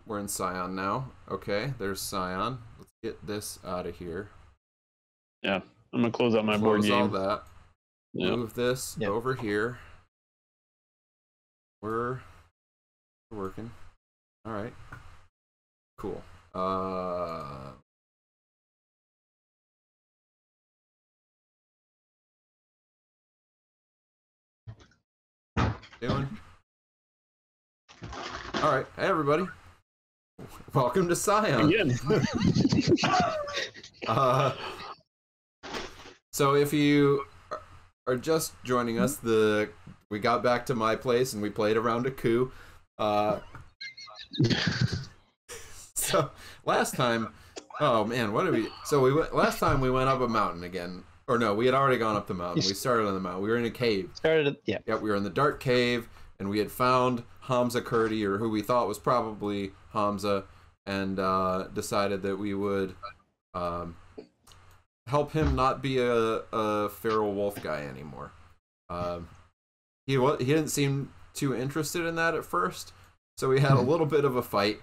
we're in Scion now. Okay, there's Scion. Let's get this out of here. Yeah, I'm gonna close out my board Close game. all that. Yep. Move this over here. We're working. All right. Cool. Doing. All right, hey everybody. Welcome to Scion. Again. So if you are just joining us, we got back to my place and we played a round of coup. So last time, oh man, what did we? So last time we went up a mountain again, or no, we had already gone up the mountain. We started on the mountain. We were in a cave. Yeah. Yep, we were in the dark cave, and we had found Hamzah Kurdi, or who we thought was probably Hamzah, and decided that we would help him not be a feral wolf guy anymore. He didn't seem too interested in that at first, so we had a little bit of a fight.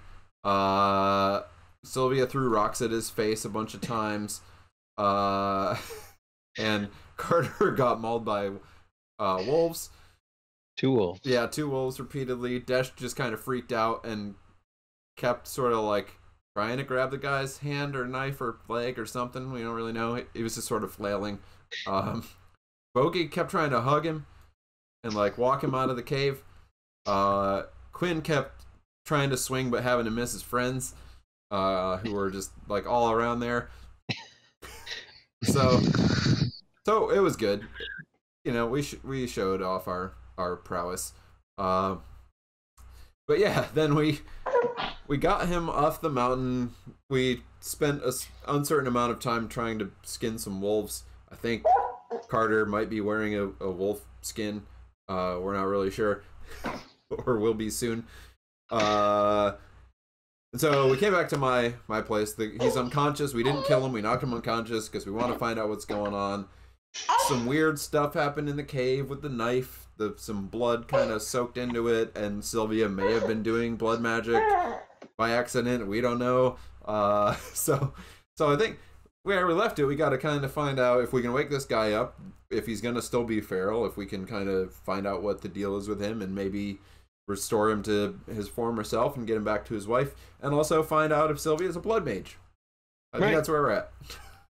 Sylvia threw rocks at his face a bunch of times, and Carter got mauled by wolves. 2 wolves. Yeah, 2 wolves repeatedly. Desh just kind of freaked out and kept sort of like trying to grab the guy's hand or knife or leg or something. We don't really know. He was just sort of flailing. Bogey kept trying to hug him and like walk him out of the cave. Quinn kept trying to swing but having to miss his friends, who were just like all around there. So it was good. You know, we showed off our prowess. But yeah, then we got him off the mountain. We spent an uncertain amount of time trying to skin some wolves. I think Carter might be wearing a wolf skin. We're not really sure, or will be soon. So we came back to my place. He's unconscious. We didn't kill him. We knocked him unconscious because we want to find out what's going on. Some weird stuff happened in the cave with the knife. Some blood kind of soaked into it, and Sylvia may have been doing blood magic by accident. We don't know. So I think where we left it, we got to kind of find out if we can wake this guy up, if he's going to still be feral, if we can kind of find out what the deal is with him and maybe restore him to his former self and get him back to his wife, and also find out if Sylvia is a blood mage. I think that's where we're at.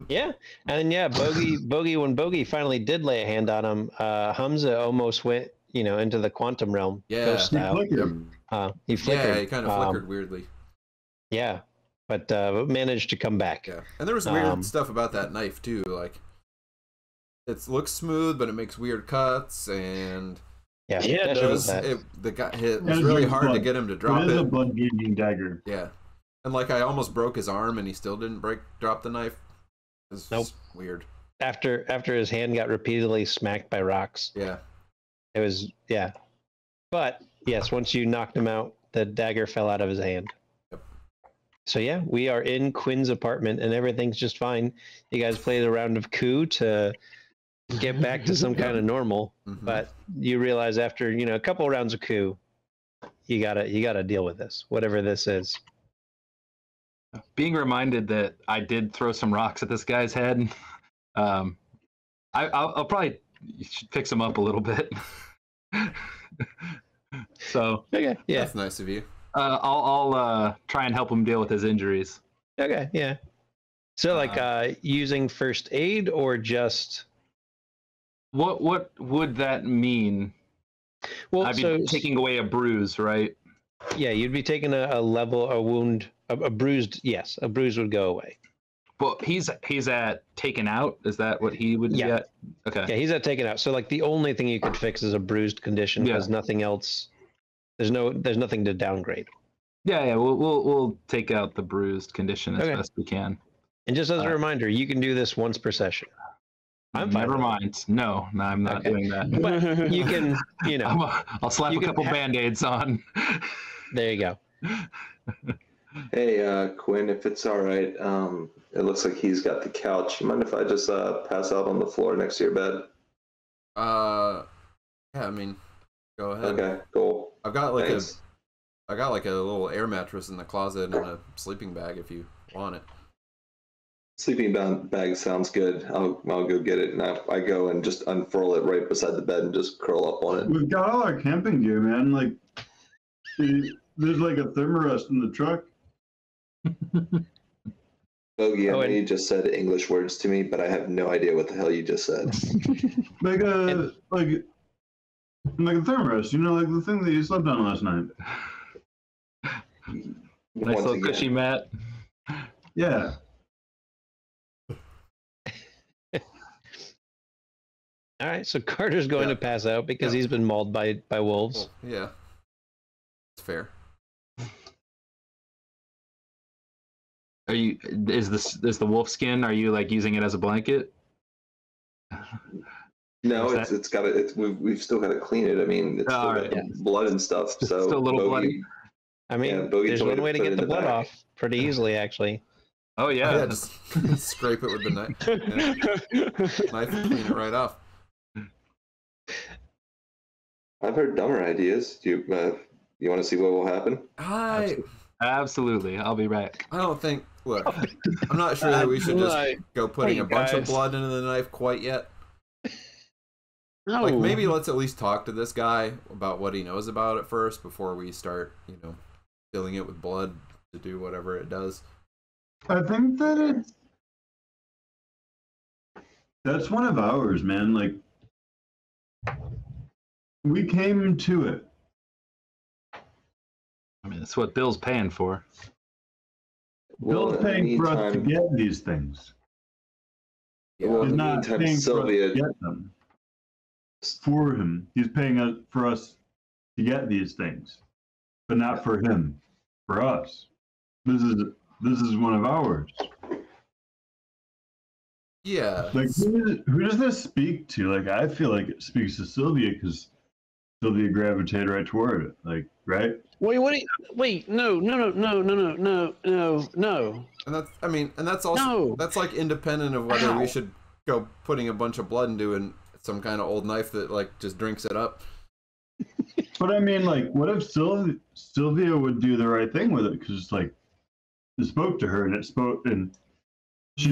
Yeah, and yeah, Bogey. When Bogey finally did lay a hand on him, Hamzah almost went, into the quantum realm. Yeah, ghost style. He flickered. Yeah, he kind of flickered weirdly. Yeah, but managed to come back. Yeah, and there was weird stuff about that knife too. Like, it looks smooth, but it makes weird cuts, and it was really hard to get him to drop it. It is a blood-bleeding dagger. Yeah, and like I almost broke his arm, and he still didn't drop the knife. Nope. Weird. After his hand got repeatedly smacked by rocks. Yeah. It was But yes, once you knocked him out, the dagger fell out of his hand. Yep. So yeah, we are in Quinn's apartment and everything's just fine. You guys played a round of coup to get back to some kind of normal, but you realize after a couple of rounds of coup, you gotta deal with this, whatever this is. Being reminded that I did throw some rocks at this guy's head, I'll probably fix him up a little bit. So okay, yeah, that's nice of you. I'll try and help him deal with his injuries. Okay, yeah. So like using first aid or just what would that mean? Well, I'd be taking away a bruise, right? Yeah, you'd be taking a wound. A bruised, yes, a bruise would go away. Well, he's at taken out. Is that what he would be at? Okay. Yeah, he's at taken out. So like the only thing you could fix is a bruised condition because nothing else. There's nothing to downgrade. Yeah. We'll take out the bruised condition as best we can. And just as a reminder, you can do this once per session. Never mind. No, I'm not doing that. But you can, I'll slap a couple Band-Aids on. There you go. Hey, Quinn, if it's all right, it looks like he's got the couch. You mind if I just pass out on the floor next to your bed? Yeah, I mean, go ahead. Okay, cool. I've got like I got like a little air mattress in the closet and a sleeping bag if you want it. Sleeping bag sounds good. I'll go get it, and I go and just unfurl it right beside the bed and just curl up on it. We've got all our camping gear, man. Like, there's like a thermarest in the truck. Bogey, I know and- you just said English words to me, but I have no idea what the hell you just said. Like a thermarest, you know, like the thing that you slept on last night. Nice Once little again. cushy mat. Yeah. All right, so Carter's going Yeah. to pass out because Yeah. he's been mauled by wolves. Well, yeah. It's fair. Are you? Is the wolf skin? Are you like using it as a blanket? No, Is it's got it. We've still got to clean it. I mean, it's still All got right. blood and stuff. So Still a little Bogey, I mean, Yeah, Bogey there's told me one to way to put it get in the the blood back. off pretty easily, actually. Oh Yeah, yeah. just scrape it with the knife. Knife and clean it right off. I've heard dumber ideas. Do you want to see what will happen? Absolutely. I'll be back. I don't think. Look, I'm not sure that we should just go putting Hey, a bunch of guys. blood into the knife quite yet. No. Like maybe let's at least talk to this guy about what he knows about it first before we start, filling it with blood to do whatever it does. I think that that's one of ours, man. Like, we came to it. I mean, that's what Bill's paying for. Bill's in the paying for us to meantime- get these things. Well, in He's the not meantime, paying Sylvia, for us to get them for him. He's paying us for us to get these things, but not for him, for us. This is one of ours. Yeah. Like, who does this speak to? Like, I feel like it speaks to Sylvia because Sylvia gravitated right toward it. Like, right? Wait, no. And that's also No. that's like independent of whether we Ow. should go putting a bunch of blood into some kind of old knife that like just drinks it up. But I mean, like, what if Sylvia would do the right thing with it? Because, like, it spoke to her and she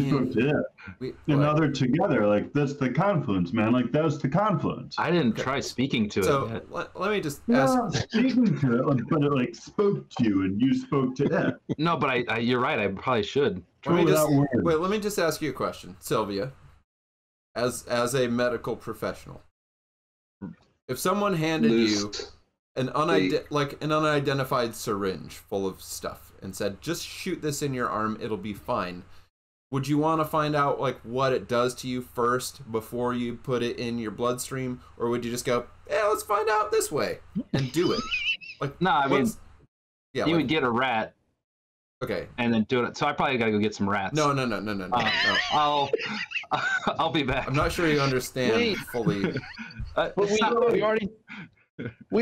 spoke to it. And now they're together. Like, that's the confluence, man. Like, that's the confluence. I didn't try speaking to it So yet. let me just Yeah, ask. speaking to it, like, but it, like, spoke to you and you spoke to it. No, but I you're right. I probably should. Let me without words. let me just ask you a question, Sylvia. As a medical professional, if someone handed you Loose. an unidentified syringe full of stuff and said, "Just shoot this in your arm, it'll be fine," would you want to find out like what it does to you first before you put it in your bloodstream, or would you just go, "Yeah, let's find out this way," and do it? Like, No, I mean, yeah, you like- would get a rat okay. and then do it. So I probably gotta go get some rats. No. I'll be back. I'm not sure you understand Wait. fully. But It's not- we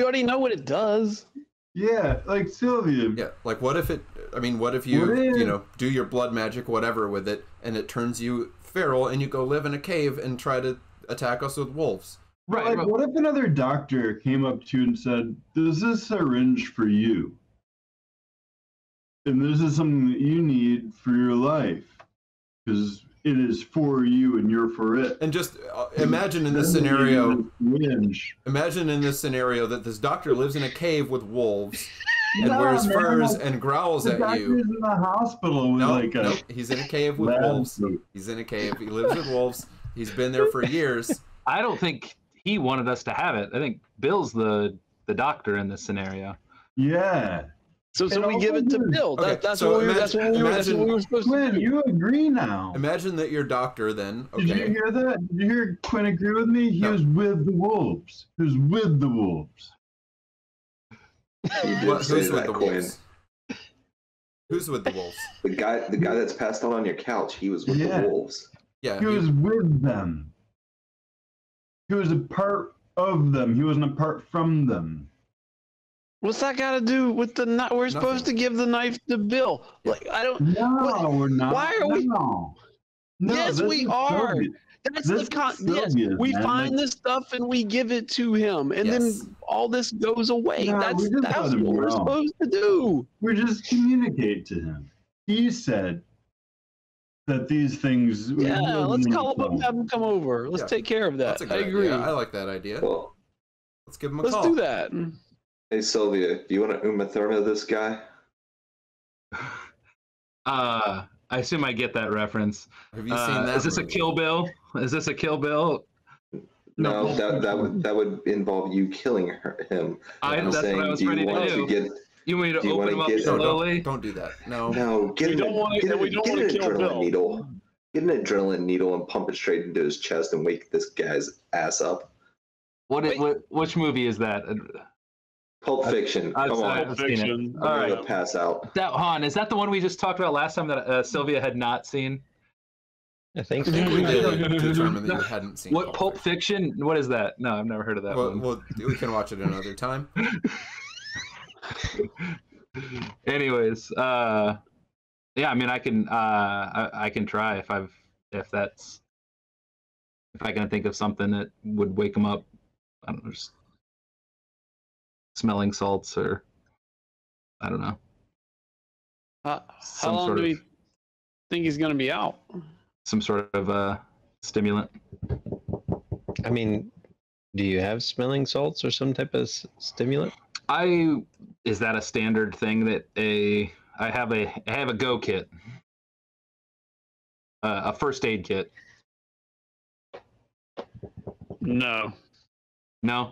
already know what it does. Yeah, like, Sylvia. Yeah, like what if you What if- do your blood magic, whatever with it, and it turns you feral and you go live in a cave and try to attack us with wolves? But, right. like, what if another doctor came up to you and said, "This is a syringe for you, and this is something that you need for your life, because it is for you and you're for it." And just imagine in this Then you scenario, use a syringe. that this doctor lives in a cave with wolves and No, wears man, furs like, and growls The at doctor's you. in the hospital with No, like a he's in a cave with lab wolves. coat. He's in a cave. He lives with wolves. He's been there for years. I don't think he wanted us to have it. I think Bill's the doctor in this scenario. Yeah. So And we give it to also- Bill. Okay, That's so what we were supposed to Quinn, do. you agree now. Imagine that your doctor then. Did you Okay. hear that? Did you hear Quinn agree with me? He No. was with the wolves. He was with the wolves. You did Who's say with that, the Quinn. wolves? Who's with the wolves? The guy that's passed out on your couch, he was with Yeah. the wolves. Yeah. He was with them. He was a part of them. He wasn't apart from them. What's that got to do with the knife? We're supposed to give the knife to Bill. Like I don't. No, we're not. Why are we- No. No, Yes, this we is are. Soviet. That's This the is yes. Soviet, We man. find Like, this stuff and we give it to him, and Yes. then all this goes away. Nah, we just That's let him what we're know. supposed to do. we just communicate to him. He said that these things. Yeah, let's call him up and up. have him come over. Let's Yeah, take care of that. That's a I good agree. idea. I like that idea. Well, Let's give him a Let's call. do that. hey Sylvia, do you want to Uma Thurman this guy? I assume I get that reference. Have you seen that? Is this movie? a Kill Bill? Is this a Kill Bill? No, that would involve you killing him. That's what I was ready to do. You want me to do you open him wanna up get- No, slowly? don't do that. No. No, get We an, don't wanna- get, we an, don't get wanna an kill adrenaline Bill. needle. Get an adrenaline needle and pump it straight into his chest and wake this guy's ass up. Which movie is that? Pulp Fiction. I've Come on. Pulp Fiction. I'm All gonna right. pass out. That Han, is that the one we just talked about last time that Sylvia had not seen? I think I so. think we did determine that you hadn't seen What Pulp Fiction? What is that? No, I've never heard of that one. Well, we can watch it another time. Anyways, yeah, I mean, I can try if I can think of something that would wake him up. I don't know, just smelling salts or I don't know. How Some long sort do of- we think he's going to be out? Some sort of stimulant. I mean, do you have smelling salts or some type of stimulant? Is that a standard thing that I have a go kit, a first aid kit? No. No.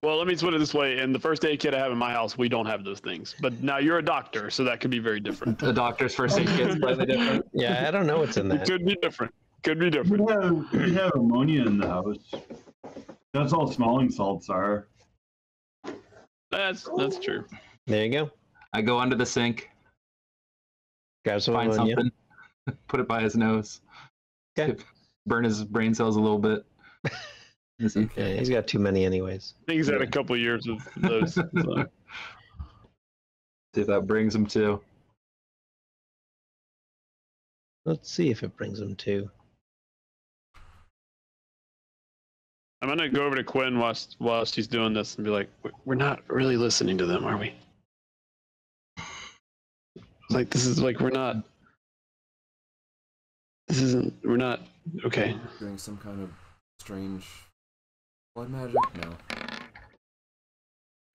Well, let me put it this way. In the first aid kit I have in my house, we don't have those things. But now you're a doctor, so that could be very different. The doctor's first aid kit's slightly different. Yeah, I don't know what's in It that. could be different. Could be different. We have ammonia in the house. That's all smelling salts are. That's true. There you go. I go under the sink, Grab some find ammonia. something, put it by his nose, Okay. burn his brain cells a little bit. Yeah, he's got too many anyways. I think he's had a couple years of those. So. See if that brings him to. Let's see if it brings him to. I'm gonna go over to Quinn while she's doing this and be like, "We're not really listening to them, are we?" Like this is like we're not. This isn't. We're not. Okay. Doing some kind of strange blood magic? No.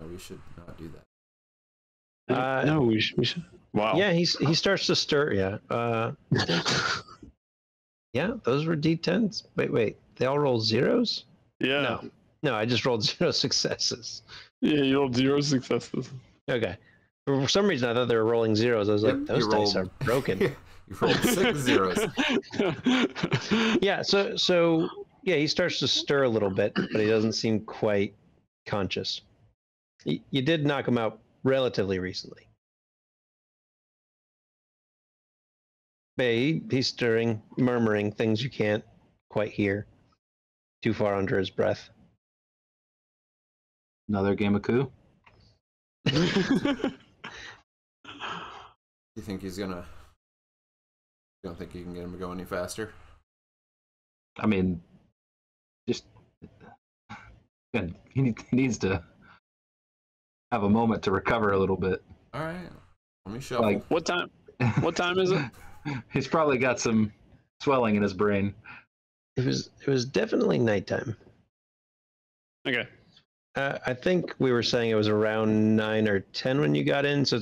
No, we should not do that. No, we should. Wow. Yeah, he starts to stir. Yeah. Yeah, those were D10s. Wait. They all roll zeros? Yeah. No, I just rolled 0 successes. Yeah. You rolled 0 successes. Okay. For some reason, I thought they were rolling zeros. I was like, Yep, those you dice rolled- are broken. You rolled 6 zeros. Yeah. So yeah, he starts to stir a little bit, but he doesn't seem quite conscious. You did knock him out relatively recently. But yeah, he's stirring, murmuring things you can't quite hear. Too far under his breath. Another game of coup. You think he's gonna? You don't think you can get him to go any faster? I mean, just he needs to have a moment to recover a little bit. All right, let me shuffle. Like- What time? What time is it? He's probably got some swelling in his brain. It was definitely nighttime. Okay. I think we were saying it was around 9 or 10 when you got in, so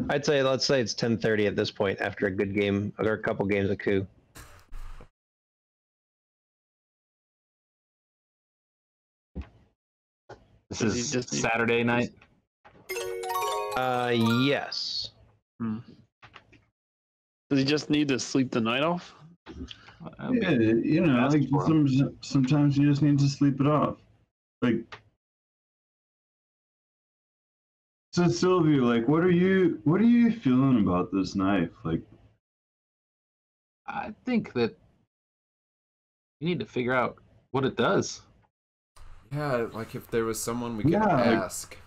let's say it's 10:30 at this point after a good game or a couple games of coup. This is Saturday night. Yes. Does he just need to sleep the night off? Yeah, you know, Ask like for 'em. sometimes you just need to sleep it off. Like, so Sylvia, like, what are you feeling about this knife? Like, I think that you need to figure out what it does. Yeah, like if there was someone we could Yeah, like- ask.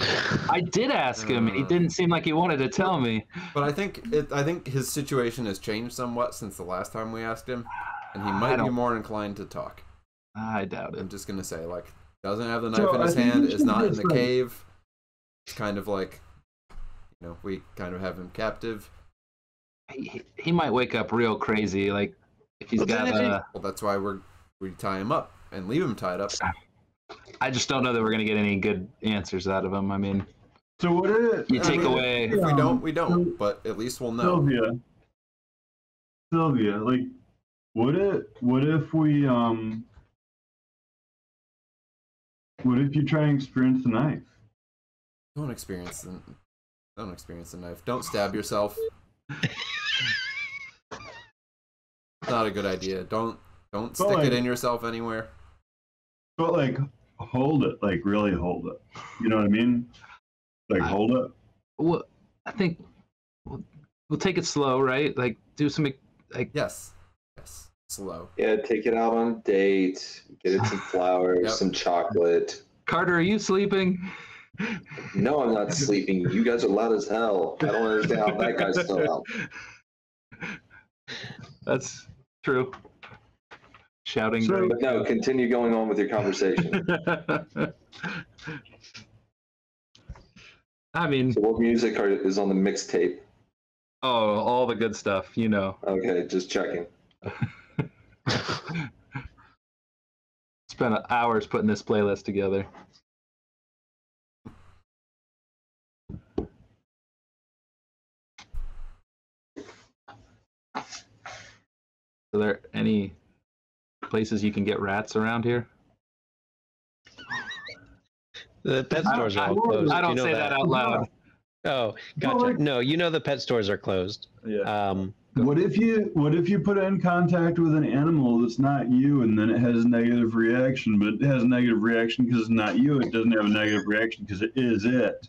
I did ask him. He didn't seem like he wanted to tell me. But I think his situation has changed somewhat since the last time we asked him, and he might be more inclined to talk. I doubt it. I'm just gonna say, like, doesn't have the knife in his hand, is not in the cave. It's kind of like, we kind of have him captive. He might wake up real crazy, like if he's got. Well, that's why we tie him up and leave him tied up. I just don't know that we're gonna get any good answers out of him. I mean, so what if you take away? If we don't, we don't. But at least we'll know. Sylvia, like, what if we what if you try and experience the knife? Don't experience the knife. Don't stab yourself. Not a good idea. Don't stick it in yourself anywhere. But like, hold it. Like, really hold it. You know what I mean? Like, hold it. Well, I think we'll take it slow, right? Like, do some like. Yes. Slow. Yeah, take it out on a date. Get it some flowers, some chocolate. Carter, are you sleeping? No, I'm not sleeping. You guys are loud as hell. I don't understand how that guy's still out. That's true. Shouting. But no, continue going on with your conversation. I mean, so what music is on the mixtape? Oh, all the good stuff, Okay, just checking. Spent hours putting this playlist together. Are there any places you can get rats around here? The pet stores are all closed. I don't say that out loud. Oh, gotcha. No, the pet stores are closed. Yeah. What if you put it in contact with an animal that's not you, and then it has a negative reaction, but it has a negative reaction because it's not you. It doesn't have a negative reaction because it is it.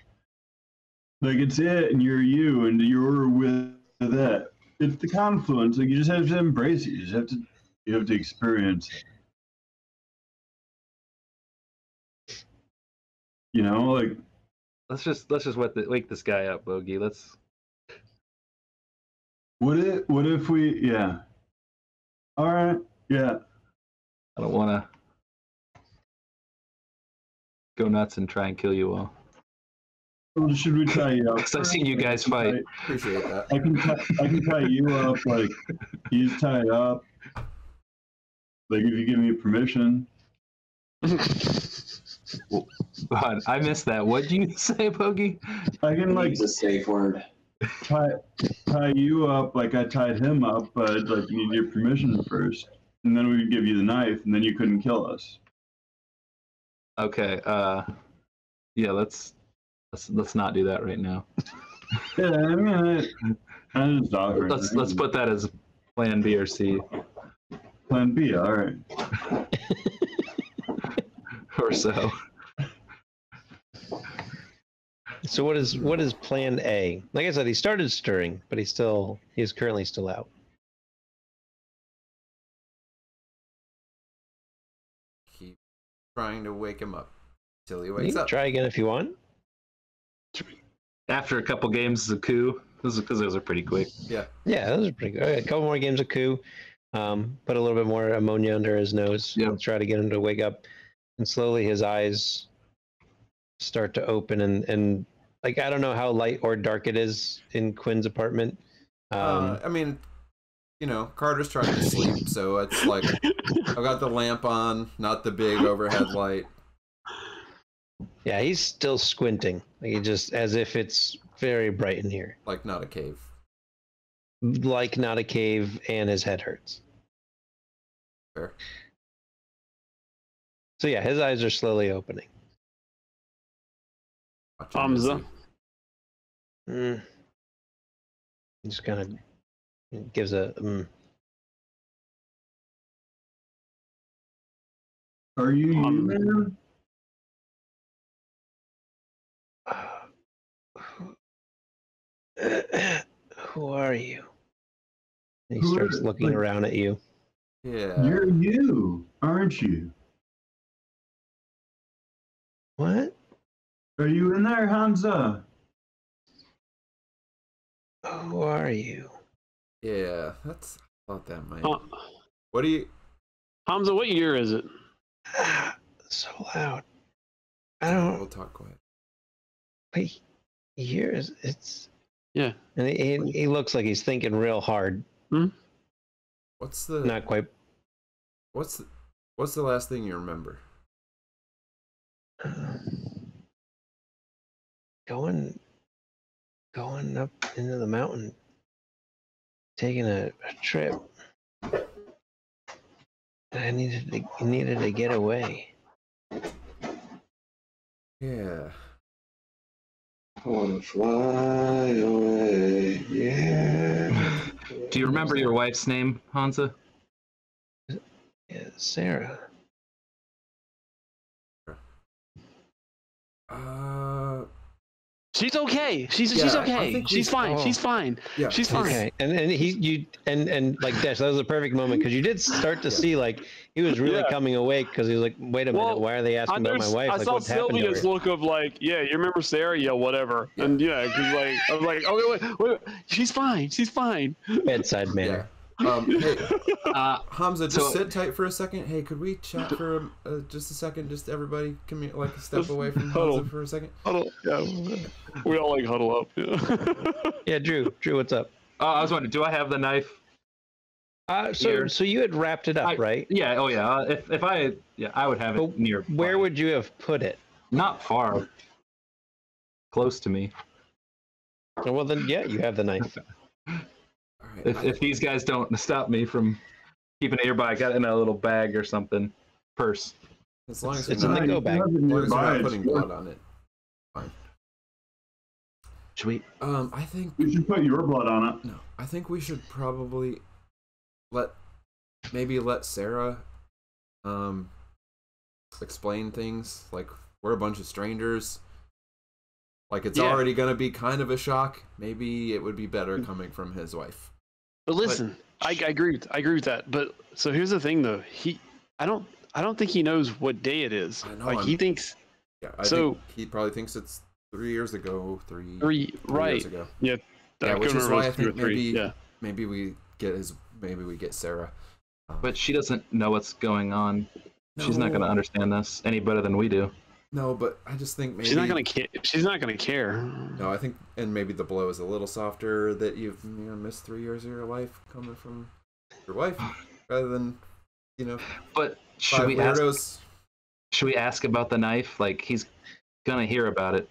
Like, it's it, and you're you, and you're with that. It's the confluence. Like, you just have to embrace it. You have to experience it. Like, let's just wake this guy up, Bogey. Let's. What if we? Yeah. All right. Yeah. I don't want to go nuts and try and kill you all. Well, should we tie you up? Because I've seen you guys fight. Appreciate that. I can tie you up. Like, he's tied up. Like, if you give me permission. God, I missed that. What did you say, Bogey? I can, like, it's a safe word. Tie you up like I tied him up, but I'd like need your permission first, and then we would give you the knife, and then you couldn't kill us. Okay. Yeah. Let's not do that right now. Yeah, I mean, I just offer. Let's put that as Plan B or C. Plan B. All right. Or so. So what is Plan A? Like I said, he started stirring, but he is currently still out. Keep trying to wake him up till he You wakes can up. try again if you want. After a couple games of coup, because those are pretty quick. Yeah. Yeah, those are pretty good. A couple more games of coup. Put a little bit more ammonia under his nose. Yeah. Try to get him to wake up, and slowly his eyes start to open, and like, I don't know how light or dark it is in Quinn's apartment. I mean, Carter's trying to sleep, so it's like I've got the lamp on, not the big overhead light. Yeah, he's still squinting, like, he just as if it's very bright in here. Like not a cave. Like not a cave, and his head hurts. Fair. So yeah, his eyes are slowly opening. Hamzah. He just kind of gives a. Are you man? Who are you? And he starts looking around at you. Yeah. You're you, aren't you? What? Are you in there, Hamzah? Who are you? Yeah, that's. I thought that might. Uh, What do you? Hamzah, what year is it? So loud. I don't. We'll talk quiet. Wait, years? It's. Yeah. And he looks like he's thinking real hard. Hmm? What's the? Not quite. What's the last thing you remember? Going up into the mountain, taking a trip. I needed to get away. Yeah. I want to fly away. Yeah. Do you remember your wife's name, Hamzah? Yeah, Sarah. She's okay. She's Yeah, I okay. think She's fine. She's fine. Yeah, She's fine. Okay, and like Dash, that was a perfect moment because you did start to see like he was really coming awake because he was like, wait a minute, Well, why are they asking about my wife? I Like, saw what's happened to Sylvia's her? look of like, yeah, you remember Sarah? Yeah, whatever. Yeah. And yeah, because like I was like, okay, wait, she's fine. She's fine. Bedside Yeah. manner. Hey, So- Hamzah, just sit tight for a second. Hey, could we chat for just a second? Just everybody, come here, like step away from Hamzah for a second. Huddle. Yeah. We all like huddle up. Yeah. Yeah, Drew, what's up? Oh, I was wondering, do I have the knife? Here. So you had wrapped it up, right? Yeah. Oh, yeah. If I, I would have it But near. where would you have put it? Not far. Close to me. Oh, well, then, yeah, you have the knife. All right. If these guys don't stop me from keeping it nearby, I got it in a little bag or something, purse. As long as It's you're in not, the go bag. as long as you're not Nearby, putting blood on it. Fine. Should we? I think We should put your blood on it. no. I think we should probably let Sarah explain things. Like we're a bunch of strangers. Like it's Yeah. already gonna be kind of a shock. Maybe it would be better coming from his wife. But listen, I agree with that. But so here's the thing, though. I don't think he knows what day it is. I know, Like he thinks Yeah, I So- think he probably thinks it's 3 years ago. Three right. years ago. Yeah. Yeah, I which couldn't is remember why if I it was 2 or think 3. Yeah. maybe we get Sarah. But she doesn't know what's going on. She's not going to No. understand this any better than we do. No, but I just think maybe She's not gonna care. She's not gonna care. No, I think, and maybe the blow is a little softer that you've missed 3 years of your life coming from your wife, rather than But should five we ask? weirdos. Should we ask about the knife? Like he's gonna hear about it.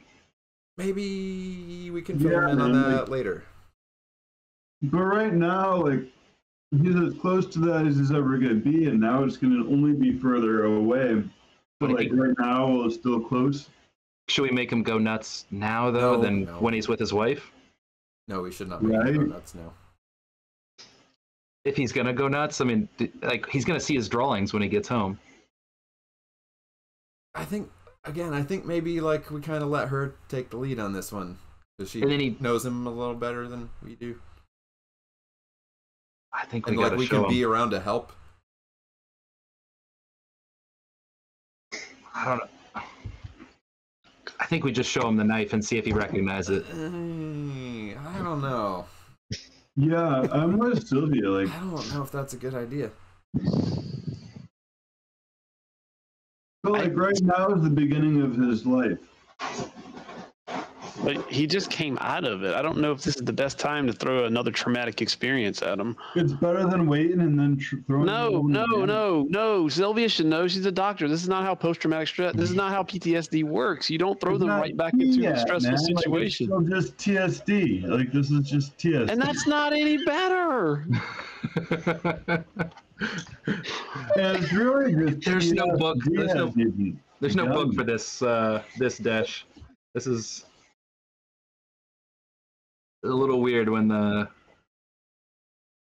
Maybe we can fill Yeah, him in on man, that later. But right now, like, he's as close to that as he's ever going to be, and now it's going to only be further away. But, like, right now, it's still close. Should we make him go nuts now, though, No, than no. when he's with his wife? No, we should not make him go Right. nuts now. If he's gonna go nuts, I mean, like he's gonna see his drawings when he gets home. I think maybe like we kind of let her take the lead on this one because she And then he- knows him a little better than we do, I think and we like gotta we show can him. be around to help. I don't know. I think we just show him the knife and see if he recognizes it. I don't know. Yeah, I'm with Sylvia. Like, I don't know if that's a good idea. but like right now is the beginning of his life. But he just came out of it. I don't know if this is the best time to throw another traumatic experience at him. It's better than waiting and then throwing. No. Sylvia should know. She's a doctor. This is not how post-traumatic stress. This is not how PTSD works. You don't throw It's them not right back into a yet, stressful man. Like, it's situation. still just TSD. Like this is just TSD. And that's not any better. And it's really just There's no book. TSD. There's no book Done. for this. This dash. This is a little weird when the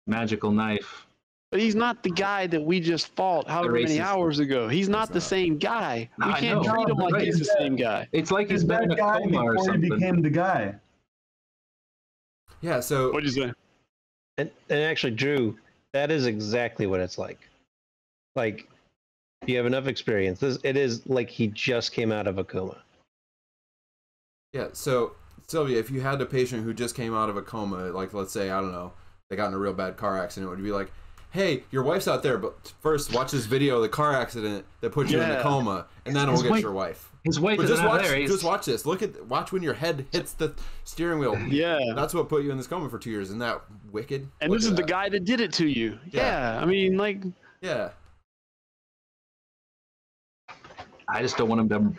magical knife. But he's not the guy that we just fought however many Racist. hours ago. He's not the not. same guy. No, We I can't know. treat him like Right. he's the same guy. It's like he's He's been in that a guy coma or before he something. became the guy. Yeah. So What'd you say? And actually, Drew, that is exactly what it's like. Like, you have enough experience. It is like he just came out of a coma. Yeah, so Sylvia, if you had a patient who just came out of a coma, like let's say, I don't know, they got in a real bad car accident, would you be like, hey, your wife's out there, but first watch this video of the car accident that put you in a coma, and then we'll get your wife. His wife but is just not watch, there. Just watch this. Watch when your head hits the steering wheel. Yeah. That's what put you in this coma for 2 years. Isn't that wicked? And this is the guy that did it to you. Yeah. I mean, like. Yeah. I just don't want him to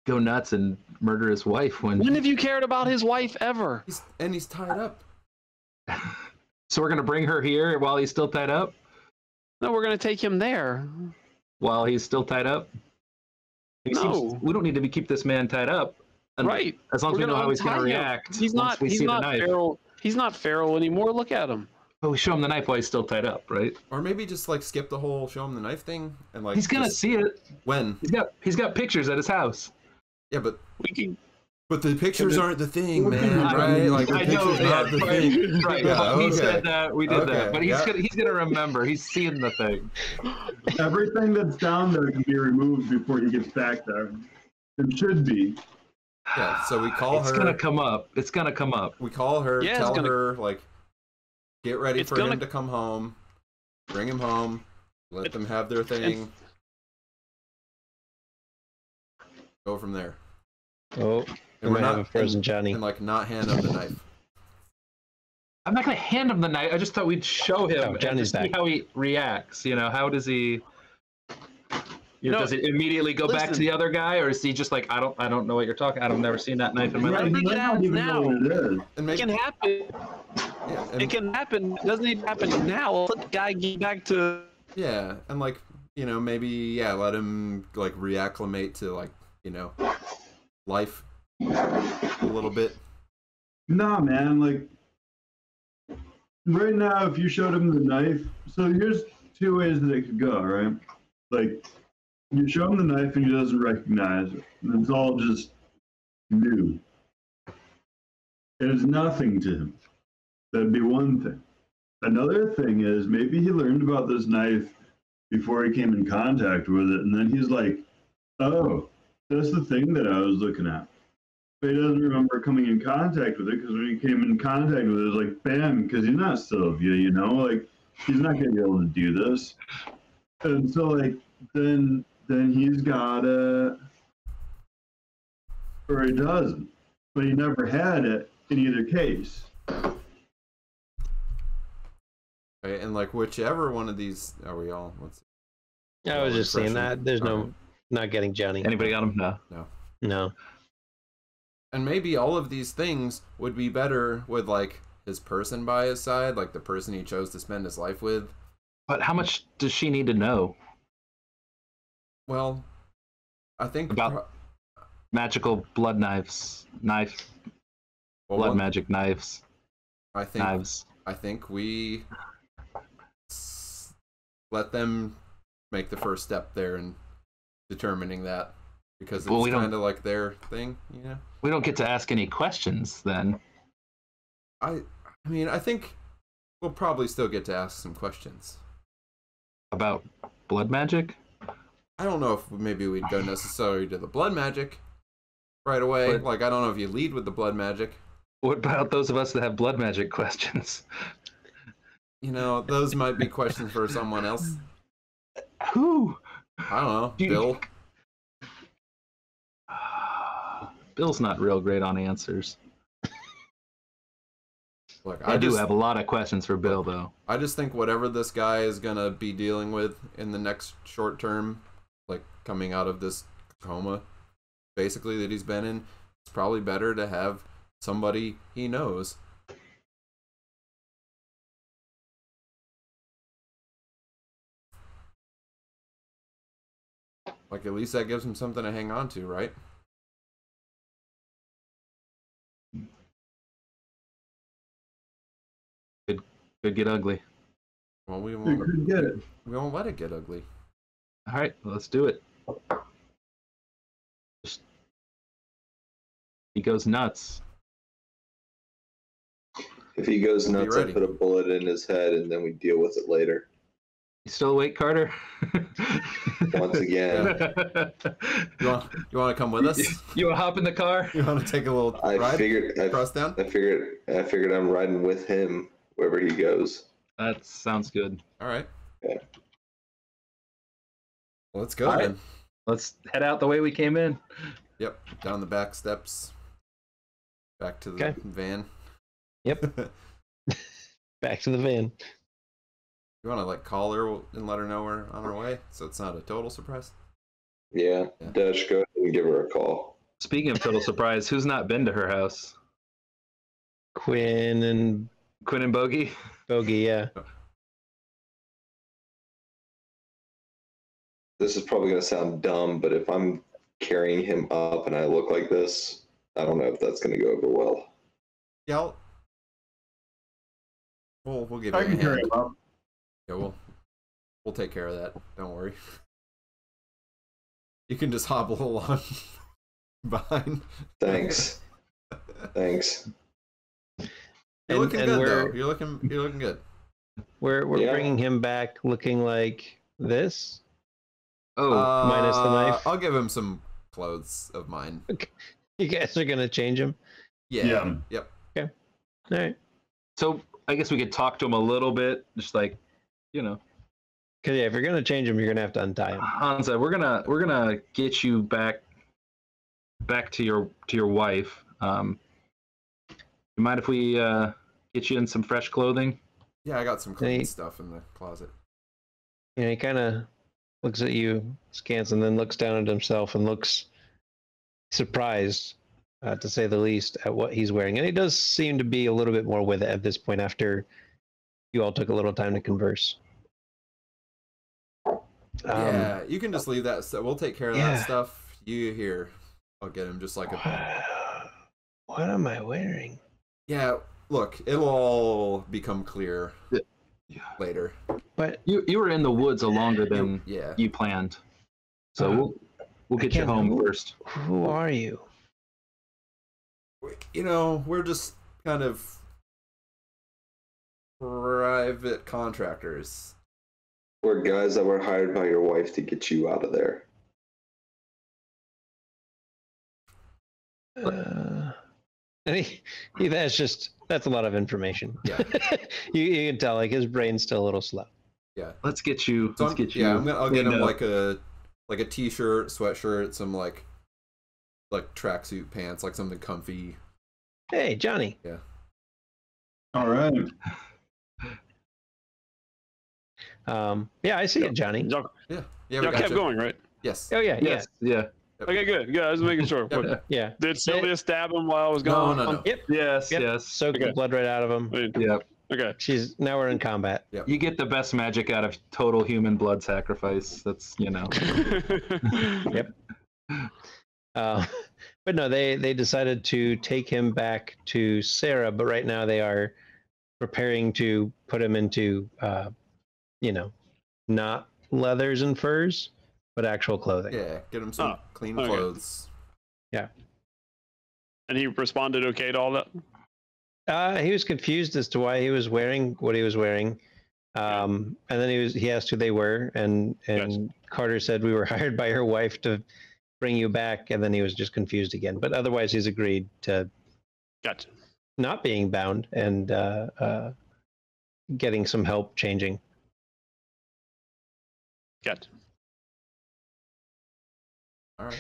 go nuts and murder his wife. When have you cared about his wife ever? He's tied up. So we're gonna bring her here while he's still tied up? No, we're gonna take him there. While he's still tied up? We don't need to keep this man tied up. Right. As long as we know how he's gonna react. He's not feral. He's not feral anymore. Look at him. Oh, we show him the knife while he's still tied up, right? Or maybe just like skip the whole show him the knife thing and like he's gonna see it. When? He's got pictures at his house. Yeah, but we can. But the pictures aren't the thing, man. Right? Like the pictures not the thing. Right. Yeah, he said that. We did that. But he's gonna remember. He's seeing the thing. Everything that's down there can be removed before he gets back there. It should be. Yeah. So we call her. It's gonna come up. It's gonna come up. We call her. Yeah, tell her like, get ready for him to come home. Bring him home. Let them have their thing. Go from there. Oh. And we're not frozen Johnny. And like not hand him the knife. I'm not gonna hand him the knife. I just thought we'd show him and see how he reacts. You know, how does he? Does it immediately go back to the other guy, or is he just like, I don't know what you're talking? I've never seen that knife in my life. It can happen. Yeah, it can happen. It doesn't even happen now. Let the guy get back to. Yeah, and like maybe let him like reacclimate to like life a little bit. Nah, man, like right now if you showed him the knife, so here's two ways that it could go, right? Like you show him the knife and he doesn't recognize it, and it's all just new. It's nothing to him. That'd be one thing. Another thing is maybe he learned about this knife before he came in contact with it, and then he's like, oh, that's the thing that I was looking at. But he doesn't remember coming in contact with it, because when he came in contact with it, it was like, bam, because he's not Sylvia, like, he's not going to be able to do this. And so, like, then he's got it, or he doesn't. But he never had it in either case. Right, and, like, whichever one of these, are we all, I was just saying that. There's not getting Johnny. Anybody got him? No. And maybe all of these things would be better with like his person by his side, like the person he chose to spend his life with. But how much does she need to know? Well, I think about magical blood magic knives. I think we let them make the first step there in determining that, because it's kind of like their thing, We don't get to ask any questions then. I mean, I think we'll probably still get to ask some questions. About blood magic? I don't know if maybe we'd go necessarily to the blood magic right away. Like, I don't know if you lead with the blood magic. What about those of us that have blood magic questions? Those might be questions for someone else. Who? I don't know. Bill? Bill's not real great on answers. Look, I do have a lot of questions for Bill, though. I just think whatever this guy is going to be dealing with in the next short term, like coming out of this coma, basically, that he's been in, it's probably better to have somebody he knows. Like, at least that gives him something to hang on to, right? Could get ugly. Well, we won't get it. We won't let it get ugly. All right, let's do it. He goes nuts. If he goes nuts, I put a bullet in his head, and then we deal with it later. You still awake, Carter? Once again. You want to come with us? You want to hop in the car? You want to take a little ride? I figured I'm riding with him wherever he goes. That sounds good. All right. Yeah. Well, let's go then. Let's head out the way we came in. Yep. Down the back steps. Back to the van. Yep. Back to the van. You want to like call her and let her know we're on our way, so it's not a total surprise? Yeah. Dash, go ahead and give her a call. Speaking of total surprise, who's not been to her house? Quinn and Bogey? Bogey, yeah. This is probably going to sound dumb, but if I'm carrying him up and I look like this, I don't know if that's going to go over well. Yeah, we'll give you a hand. Carry him up. Yeah, we'll take care of that. Don't worry. You can just hobble along behind. Thanks. Thanks. You're looking good, though. You're looking good. We're bringing him back looking like this. Oh, minus the knife. I'll give him some clothes of mine. Okay. You guys are gonna change him? Yeah. Yep. Okay. All right. So I guess we could talk to him a little bit, just like, you know. Cause if you're gonna change him, you're gonna have to untie him. Hamzah, we're gonna get you back to your wife. You mind if we get you in some fresh clothing? Yeah, I got some clean stuff in the closet. You know, he kind of looks at you, scans, and then looks down at himself and looks surprised, to say the least, at what he's wearing. And he does seem to be a little bit more with it at this point after you all took a little time to converse. Yeah, you can just leave that stuff. We'll take care of that stuff. You here. I'll get him just like a... What am I wearing? Yeah, look, it'll all become clear later. But you were in the woods longer than you planned. So we'll get you home first. Who are you? You know, we're just kind of private contractors. We're guys that were hired by your wife to get you out of there. And that's a lot of information. Yeah. you can tell like his brain's still a little slow. Yeah. Let's get you. Yeah, I'll get him like a t-shirt, sweatshirt, some like tracksuit pants, like something comfy. Hey, Johnny. Yeah. All right. Yeah, I see it, Johnny. Yeah. Y'all kept going, right? Yes. Oh yeah, yes. Yeah. Okay, good. Yeah, I was making sure. Yeah. Did Sylvia stab him while I was gone? No. Yep. Yes. Soaked the blood right out of him. Yep. Okay. Now we're in combat. Yep. You get the best magic out of total human blood sacrifice. That's, you know. Yep. But no, they decided to take him back to Sarah, but right now they are preparing to put him into, not leathers and furs, but actual clothing. Yeah, get him some clean clothes. Yeah. And he responded okay to all that? He was confused as to why he was wearing what he was wearing. And then he asked who they were, and Carter said, we were hired by your wife to bring you back, and then he was just confused again. But otherwise he's agreed to not being bound and getting some help changing. Gotcha. All right.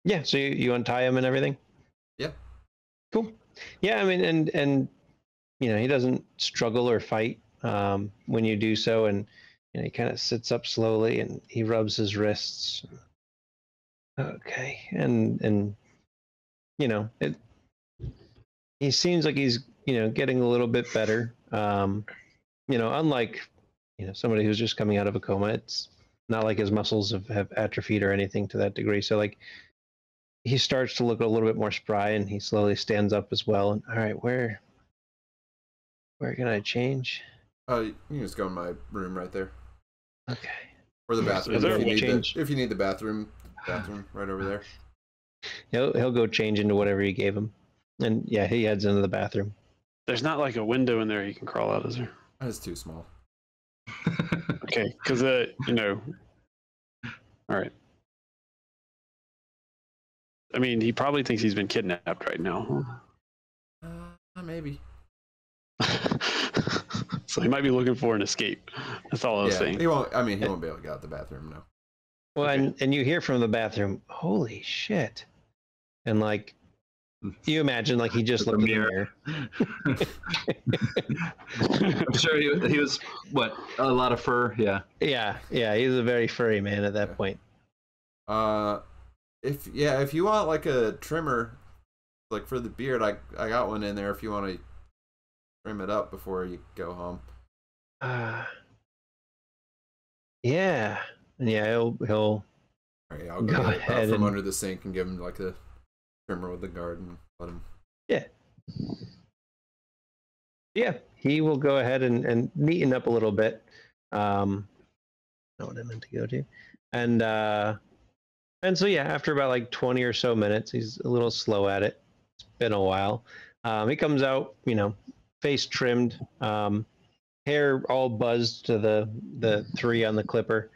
Yeah, so you untie him and everything? Yeah. Cool. Yeah, I mean, and he doesn't struggle or fight when you do so, and he kind of sits up slowly and he rubs his wrists. Okay, and he seems like he's getting a little bit better. Unlike somebody who's just coming out of a coma, it's not like his muscles have atrophied or anything to that degree. So like he starts to look a little bit more spry, and he slowly stands up as well. And all right, where can I change? You can just go in my room right there. Okay. Or the bathroom if you need the bathroom right over there. He'll go change into whatever you gave him. And yeah, he heads into the bathroom. There's not like a window in there he can crawl out, is there? That's too small. Okay, because you know. All right. I mean, he probably thinks he's been kidnapped right now. Maybe. So he might be looking for an escape. That's all I was saying. He won't. I mean, he won't be able to get out the bathroom now. Well, okay. and you hear from the bathroom, holy shit, and like you imagine, like he just looked in the mirror. I'm sure he was what, a lot of fur. Yeah. Yeah. He was a very furry man at that point. If you want like a trimmer, like for the beard, I got one in there. If you want to trim it up before you go home. Yeah, he'll. All right, I'll go ahead from under the sink and give him like a trimmer with the guard and let him. Yeah, he will go ahead and neaten up a little bit. Not what I meant to go to, and so yeah, after about like 20 or so minutes, he's a little slow at it. It's been a while. He comes out, face trimmed, hair all buzzed to the 3 on the clipper.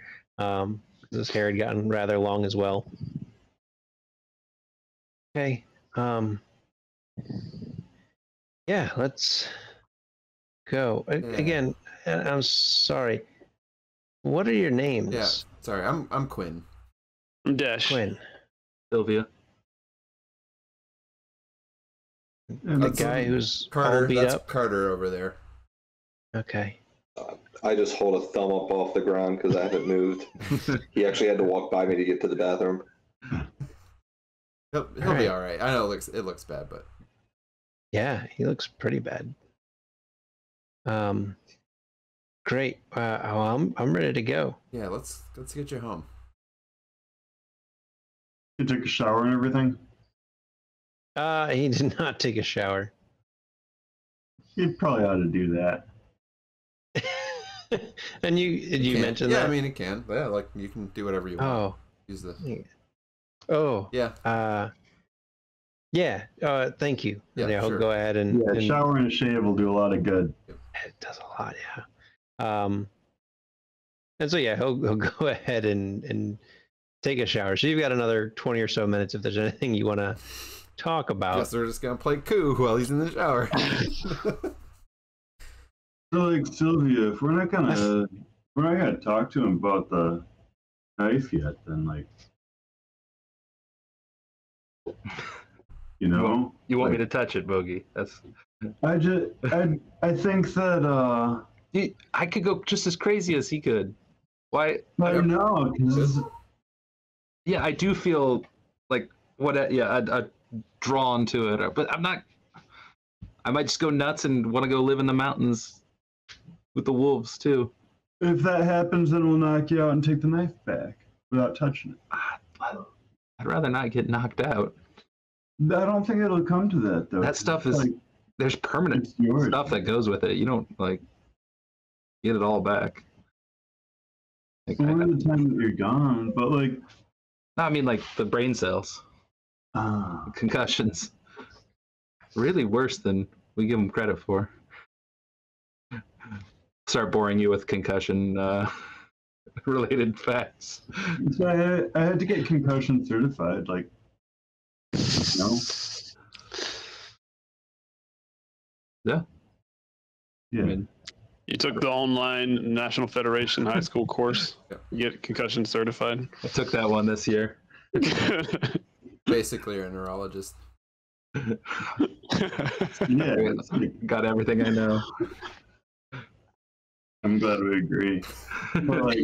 His hair had gotten rather long as well. Okay. Yeah, let's go. Again, I'm sorry. What are your names? Yeah, sorry. I'm Quinn. I'm Dash. Quinn. Sylvia. The guy who's Carter. all beat That's up? Carter over there. Okay. I just hold a thumb up off the ground because I haven't moved. He actually had to walk by me to get to the bathroom. He'll be all right. I know it looks bad, but yeah, he looks pretty bad. Great. I'm ready to go. Yeah, let's get you home. You took a shower and everything? He did not take a shower. You probably ought to do that. And you mentioned that? Yeah, I mean it can. Yeah, like you can do whatever you want. Oh. Use the. Oh. Yeah. Yeah. Thank you. Yeah, He'll sure. go ahead and shower and a shave will do a lot of good. It does a lot, yeah. And so yeah, he'll go ahead and take a shower. So you've got another 20 or so minutes if there's anything you want to talk about. Guess they're just gonna play coup while he's in the shower. So like Sylvia, if we're not gonna talk to him about the knife yet, then like you want me to touch it, Bogey? That's. I think that I could go just as crazy as he could. Why? I don't know. Yeah, I do feel like I'm drawn to it, but I'm not. I might just go nuts and want to go live in the mountains with the wolves too. If that happens, then we'll knock you out and take the knife back without touching it. I'd rather not get knocked out. I don't think it'll come to that though. That stuff is like, there's permanent stuff that goes with it. You don't like get it all back. Like, more of the time that you're gone, but like. I mean, like the brain cells, concussions. Really worse than we give them credit for. Start boring you with concussion related facts. So I had to get concussion certified, like, Yeah. Yeah. I mean, you took the online National Federation high school course. Get concussion certified. I took that one this year. Basically, you're a neurologist. Yeah. Got everything I know. I'm glad we agree. But like,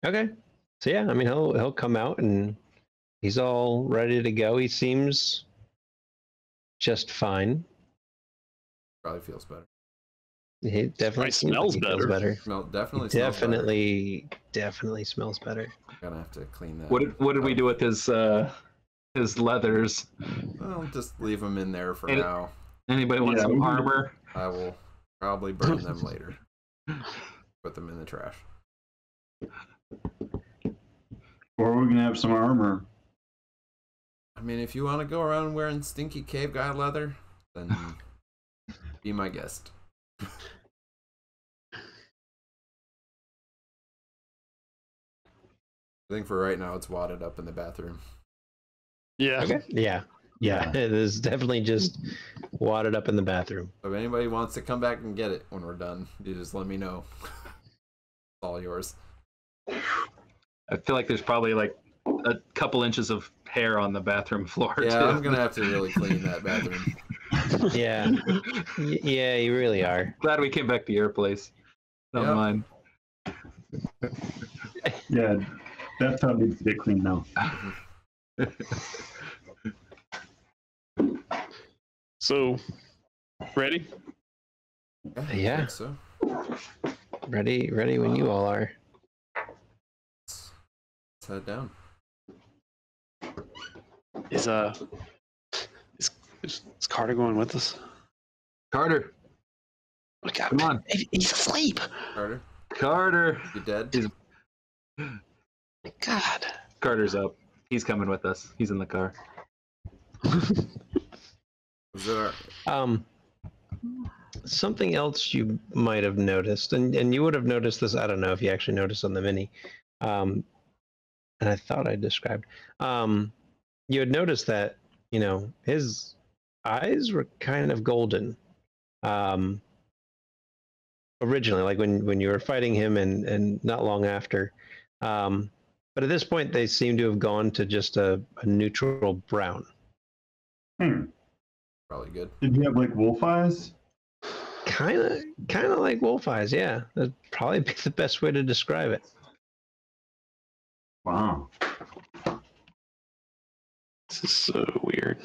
Okay. So yeah, I mean he'll come out and he's all ready to go. He seems just fine. Probably feels better. He definitely smells better. Definitely smells better. Gonna have to clean that. What did we do with his leathers? Well, just leave them in there for now. Anybody want some armor? I will probably burn them later. Put them in the trash. Or we're gonna have some armor. I mean, if you want to go around wearing stinky cave guy leather, then be my guest. I think for right now, it's wadded up in the bathroom. Yeah. Okay. Yeah. It is definitely just wadded up in the bathroom. If anybody wants to come back and get it when we're done, you just let me know. It's all yours. I feel like there's probably like a couple inches of hair on the bathroom floor. Yeah, too. I'm gonna have to really clean that bathroom. Yeah. Yeah, you really are. Glad we came back to your place. Not mine. Yeah, that tub needs to get cleaned now. So, ready? Yeah. I think so. Ready when you all are. Let's head down. Is Carter going with us? Carter, Look out. come on. He's asleep. Carter, you dead? God. Carter's up. He's coming with us. He's in the car. Was it Something else you might have noticed, and you would have noticed this, I don't know if you actually noticed on the mini, and I thought I described, you had noticed that, his eyes were kind of golden, originally, like when you were fighting him and not long after, but at this point they seem to have gone to just a neutral brown. Probably good. Did you have like wolf eyes? Kind of like wolf eyes, yeah. That'd probably be the best way to describe it. Wow. This is so weird.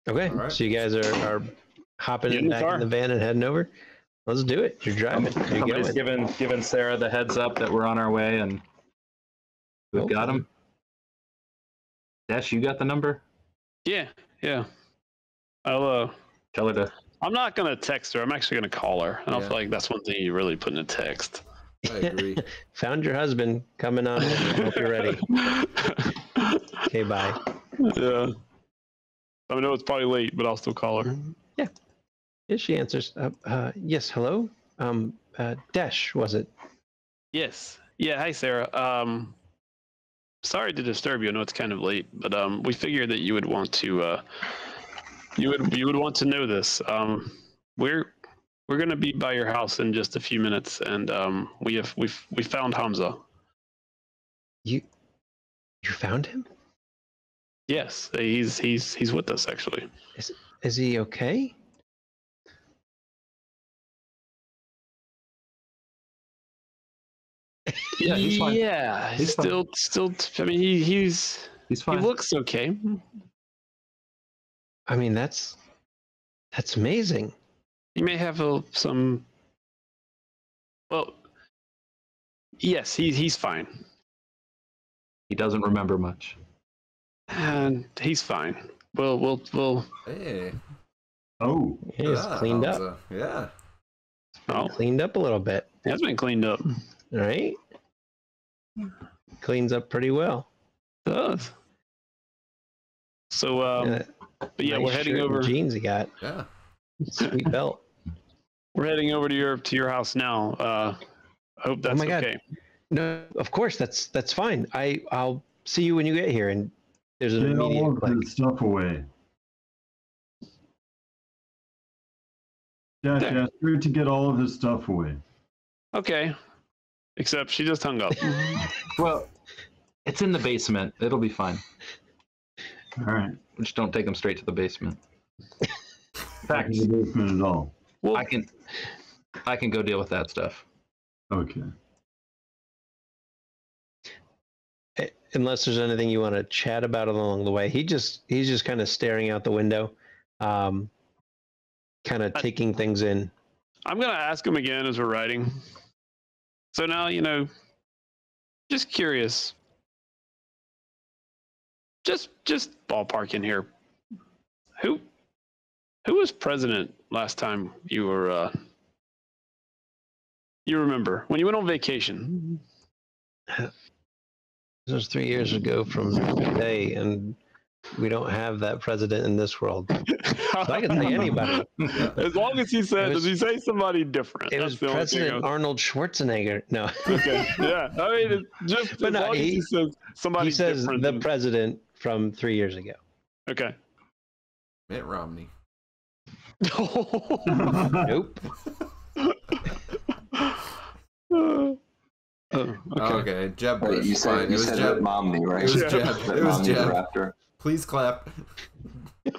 Okay, right. so you guys are hopping Get in the back car. in the van and heading over. Let's do it. You're driving. You're Somebody's going. giving Sarah the heads up that we're on our way, and we've got him. Dash, you got the number? Yeah. I'll Tell her to. I'm not gonna text her. I'm actually gonna call her. I don't Yeah. feel like that's one thing you really put in a text. I agree. Found your husband coming on. Hope you're ready. Okay, bye. Yeah. I know it's probably late, but I'll still call her. Yeah. Yes, she answers. Yes, hello. Dash, was it? Yes. Yeah. Hi, Sarah. Sorry to disturb you. I know it's kind of late, but we figured that you would want to. You would want to know this. We're gonna be by your house in just a few minutes, and we found Hamzah. You found him? Yes, he's with us actually. Is he okay? Yeah, he's fine. Yeah, He's still. I mean, he's fine. He looks okay. I mean, that's amazing. He may have some. Well, yes, he's fine, He doesn't remember much. and he's fine. We'll. Hey. Oh. He's cleaned up. Hamzah. Yeah. Oh, Cleaned up a little bit. it has been cleaned up. All right. Cleans up pretty well. It does. So, but yeah, Nice we're heading shirt and over. jeans you got. Yeah. Sweet belt. We're heading over to your house now. I hope that's my God. okay. No, of course that's fine. I'll see you when you get here. And there's an Get all immediate of click. his stuff away. Dash There. asked her to get all of his stuff away. Okay. Except she just hung up. Well, it's in the basement. It'll be fine. All right. Just don't take him straight to the basement. Back in the basement at all. Well, I can go deal with that stuff. Okay. Unless there's anything you want to chat about along the way. He's just kind of staring out the window, kind of taking things in. I'm gonna ask him again as we're riding. So now, just curious. Just ballpark in here. Who was president last time you were You remember when you went on vacation? This was 3 years ago from today, and we don't have that president in this world. So I can say anybody. As long as he said, does he say somebody different? It was President Arnold Schwarzenegger. No. Okay. Yeah. I mean, just but no, he says somebody. He says different the president from 3 years ago. Okay. Mitt Romney. Nope. Okay, Jeb Bush. You said, fine. It was Jeb Romney, right? It was Jeb. It was Jeb. Please clap. No,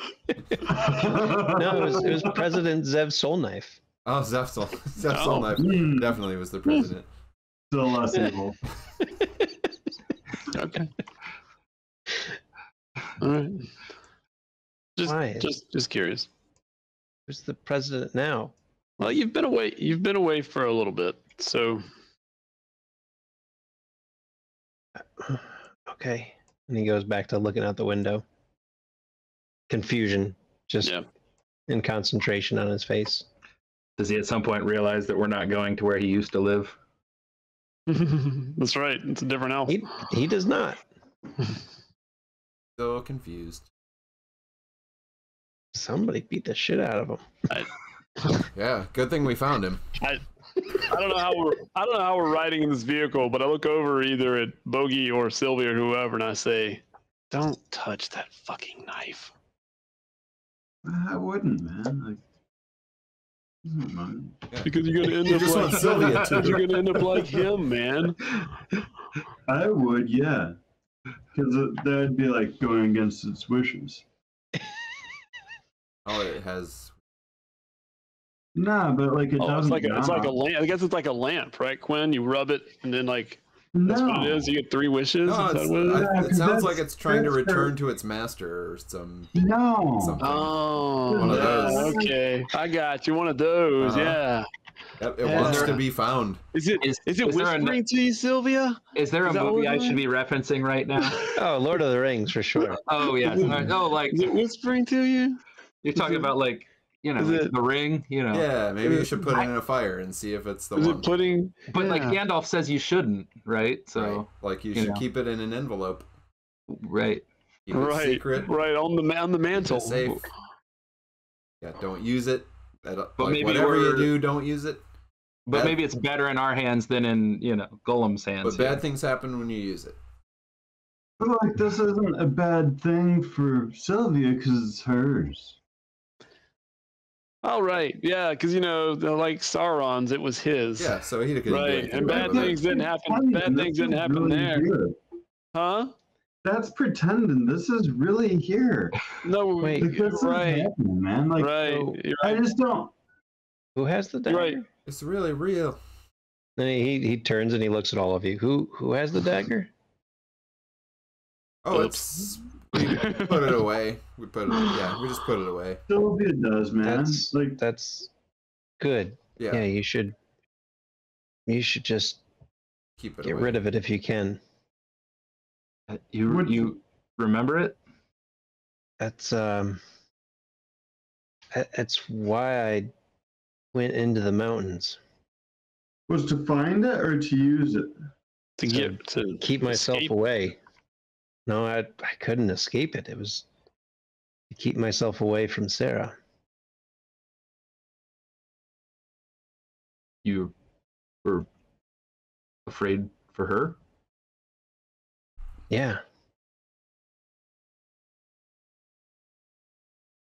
it was President Zev Solknife. Oh, Zev Solknife definitely was the president. Still less evil. Okay. All right. Why? Just curious. Who's the president now? Well, you've been away. You've been away for a little bit, so. Okay. And he goes back to looking out the window. Confusion, just in concentration on his face. Does he at some point realize that we're not going to where he used to live? That's right. It's a different elf. He does not. So confused. Somebody beat the shit out of him. Yeah, good thing we found him. I don't know how we're riding in this vehicle, but I look over either at Bogey or Sylvia or whoever, and I say, "Don't touch that fucking knife." I wouldn't, man. Because you're gonna end up like Sylvia too. You're gonna end up like him, man. I would, yeah. Because that'd be like going against its wishes. Oh, it has. Nah, but like it doesn't. It's like a lamp. I guess it's like a lamp, right, Quinn? You rub it, and then that's what it is. You get 3 wishes. No, is that what it is? it sounds like it's trying to return to its master or some. No. Something. Oh, One of those. Okay, I got you. One of those, yeah. It wants to be found. Is it whispering to you, Sylvia? Is there a movie I should be referencing right now? Oh, Lord of the Rings for sure. Oh yeah. Oh, like Is it whispering to you? You're talking about like the Ring. Yeah, maybe you should put it in a fire and see if it's the one. Is it putting? But like Gandalf says, you shouldn't, right? So right. Like you should keep it in an envelope. Right. Keep it secret. Right on the mantle. Safe. Yeah, don't use it. But like, maybe whatever you do, don't use it. But maybe it's better in our hands than in Gollum's hands. But bad things happen when you use it. But like this isn't a bad thing for Sylvia because it's hers. All right, yeah, because like Sauron's, it was his. Yeah, so he could. Right, and bad things didn't happen. Bad things didn't happen really there. Here. Huh? That's pretending. This is really here. No, wait. Like, this right, is happening, man. Like, right. so, You're right. I just don't. Who has the dagger? Right. It's really real. Then he turns and he looks at all of you. Who has the dagger? Oh, we put it away. We just put it away. Sylvia does, man. That's good. Yeah. Yeah, you should just Keep it get away. rid of it if you can. You remember it? That's why I went into the mountains. Was to find it or to use it? To keep myself escape. away. No, I couldn't escape it. It was to keep myself away from Sarah. You were afraid for her? Yeah.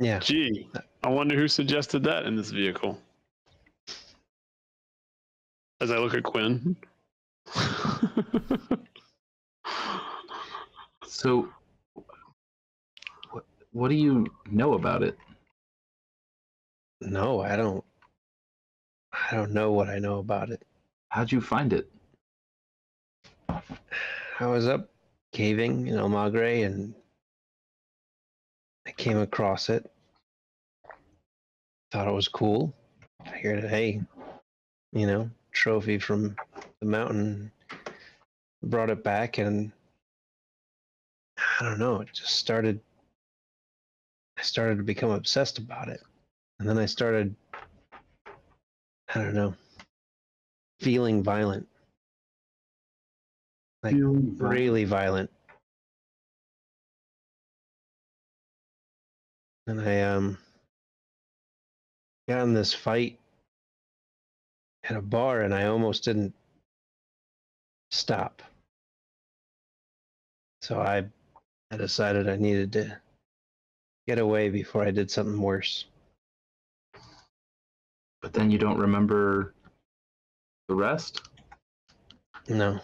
Yeah. Gee, I wonder who suggested that in this vehicle. As I look at Quinn. So, what do you know about it? No, I don't know what I know about it. How'd you find it? I was up caving in El Magre and I came across it. Thought it was cool. I figured, hey, trophy from the mountain. Brought it back and I don't know, it just started. I started to become obsessed about it. And then I started, I don't know. feeling violent. Like really violent. And I got in this fight at a bar and I almost didn't stop. So I decided I needed to get away before I did something worse. But then you don't remember the rest? No.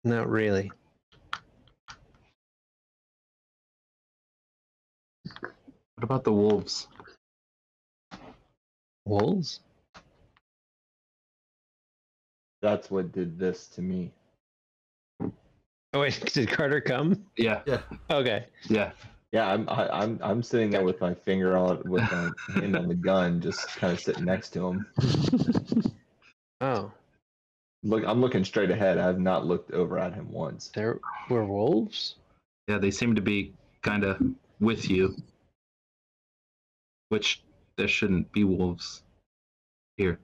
Not really. What about the wolves? Wolves? That's what did this to me. Oh wait, did Carter come? Yeah. Yeah. Okay. Yeah. Yeah, I'm sitting there with my finger on with my hand on the gun, just kind of sitting next to him. Oh. Look, I'm looking straight ahead. I have not looked over at him once. There were wolves? Yeah, they seem to be kind of with you. Which there shouldn't be wolves here.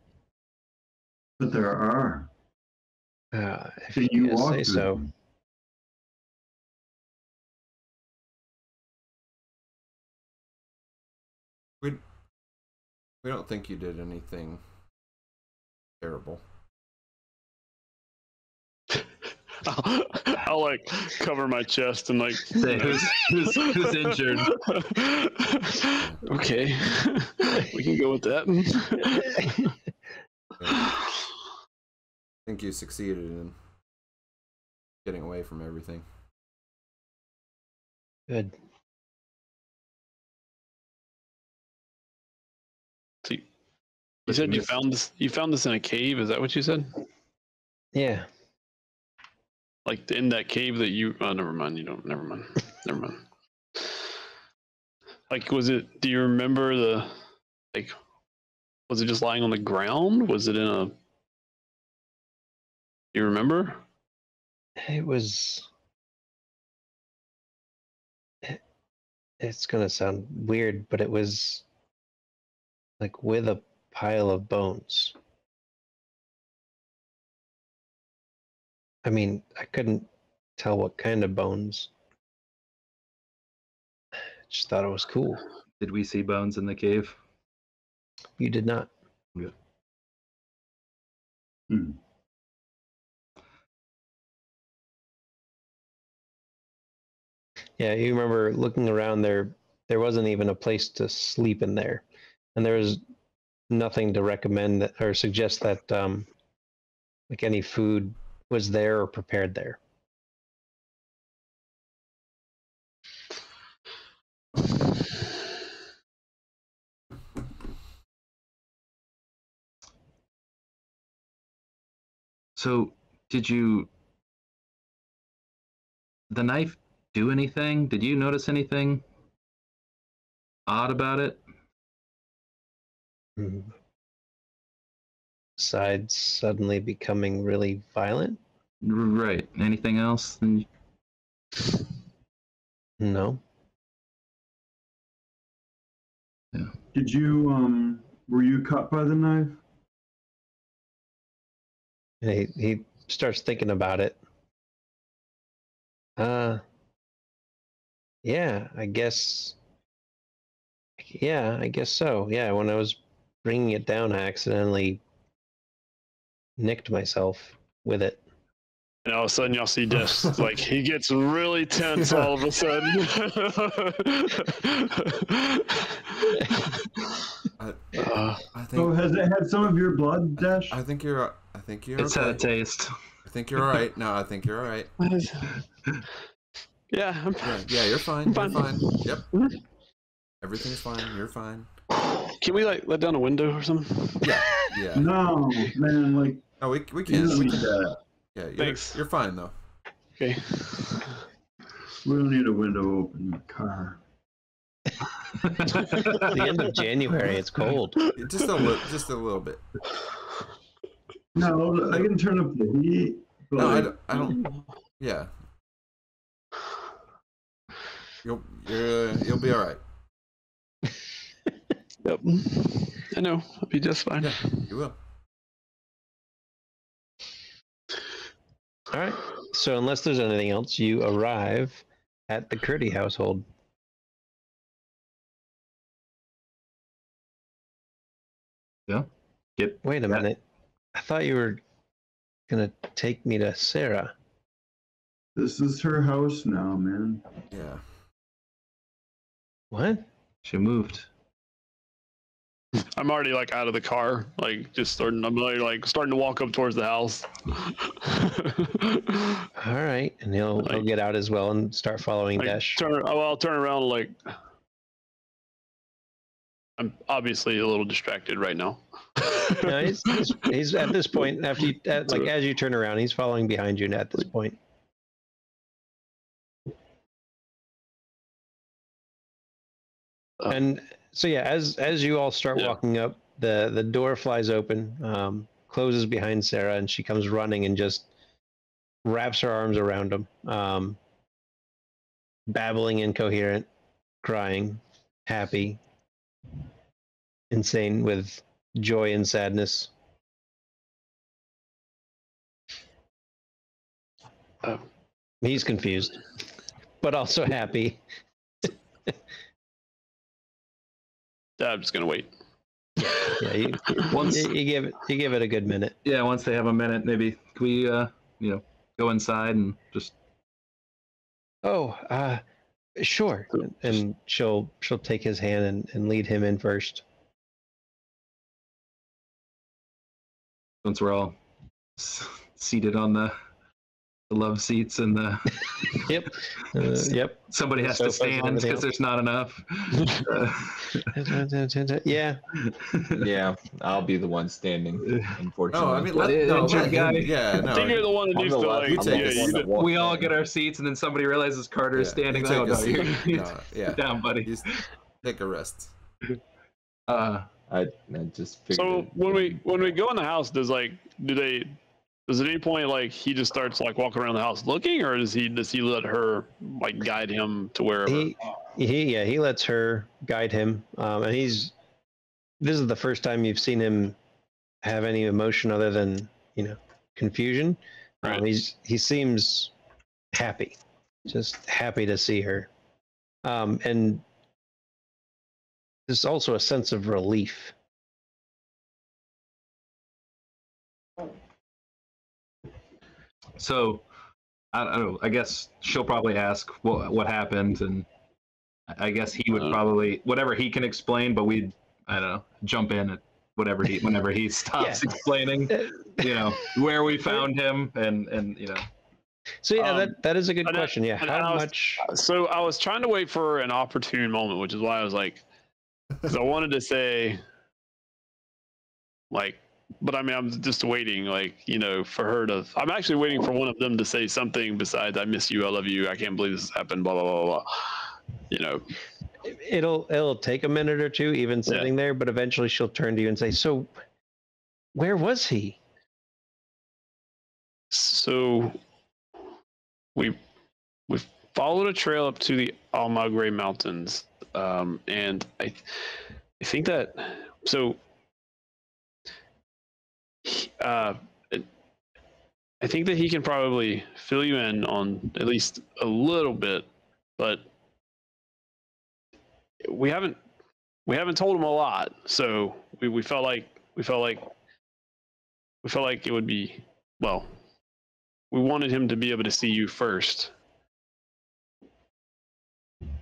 But there are. If So you you guys walk say through so. them. We don't think you did anything terrible. I'll like cover my chest and like say who's injured. Okay, we can go with that. I think you succeeded in getting away from everything. Good. So you said you found this. You found this in a cave. Is that what you said? Yeah. Like in that cave that you. Oh, never mind. You don't. Never mind. Never mind. Like, was it? Do you remember the? Like, was it just lying on the ground? Was it in a? Do you remember? It was. It's gonna sound weird, but it was like with a pile of bones. I mean, I couldn't tell what kind of bones. I just thought it was cool. Did we see bones in the cave? You did not. Good. Hmm. Yeah, you remember looking around there. There wasn't even a place to sleep in there, and there was nothing to recommend that or suggest that like any food was there or prepared there. So, did the knife do anything? Did you notice anything odd about it? Besides suddenly becoming really violent? Right. Anything else? No. Yeah. Did you were you cut by the knife? And he starts thinking about it. Yeah, I guess. Yeah, I guess so. Yeah, when I was bringing it down, I accidentally nicked myself with it. And all of a sudden, y'all see Death. Like he gets really tense all of a sudden. I think. Oh, has it had some of your blood, Dash? I think you're. It's okay. had a taste. I think you're all right. No, I think you're all right. Yeah, I'm Yeah, you're fine. fine. You're fine. Yep. Everything's fine. You're fine. Can we like let down a window or something? Yeah. Yeah. No, man, like No, we you can't. don't We need can. that. Yeah. You're, Thanks. You're fine though. Okay. We don't need a window open in the car. It's the end of January. It's cold. Just a little bit. No, I can turn up the heat. But No, I don't. Yeah. You'll be all right. Yep. I know. I'll be just fine. Yeah, you will. All right. So unless there's anything else, you arrive at the Curdy household. Yeah. Wait a minute. I thought you were gonna take me to Sarah. This is her house now, man. Yeah. What? She moved. I'm already like out of the car, like just starting. I'm like starting to walk up towards the house. All right, and he'll get out as well and start following Dash. I'll turn around. Like I'm obviously a little distracted right now. No, he's at this point after you, as you turn around, he's following behind you at this point. And so yeah, as you all start walking up, the door flies open, closes behind Sarah, and she comes running and just wraps her arms around him, babbling incoherent, crying, happy, insane with joy and sadness. He's confused, but also happy. I'm just gonna wait. Yeah, you give it a good minute. Yeah, once they have a minute, maybe can we go inside and just. Oh, sure. And she'll take his hand and lead him in first. Once we're all seated on the love seats and the yep. Somebody has to stand because there's not enough. Yeah. Yeah, I'll be the one standing, unfortunately. Oh, I mean, let him, yeah, no. I think you're the one who needs to like. We all get our seats, and then somebody realizes Carter is standing. Oh no, you're down, buddy. Take a rest. I just figured. So when we go in the house, does at any point like he just starts like walking around the house looking, or does he let her like guide him to wherever? He lets her guide him, and this is the first time you've seen him have any emotion other than confusion. Right. He seems happy, just happy to see her, and there's also a sense of relief. So, I don't know. I guess she'll probably ask what happened, and I guess he would probably whatever he can explain. But I don't know, jump in at whenever he stops explaining, where we found him, and. So yeah, that is a good question. Yeah, how much? So I was trying to wait for an opportune moment, which is why I was like, because I wanted to say, like. But I mean, I'm just waiting, for her to. I'm actually waiting for one of them to say something besides "I miss you, I love you, I can't believe this happened," blah blah blah blah. It'll take a minute or two, even sitting there, but eventually she'll turn to you and say, "So, where was he?" So, we followed a trail up to the Almagre Mountains, and I think that so. I think that he can probably fill you in on at least a little bit, but we haven't told him a lot. So we felt like it would be we wanted him to be able to see you first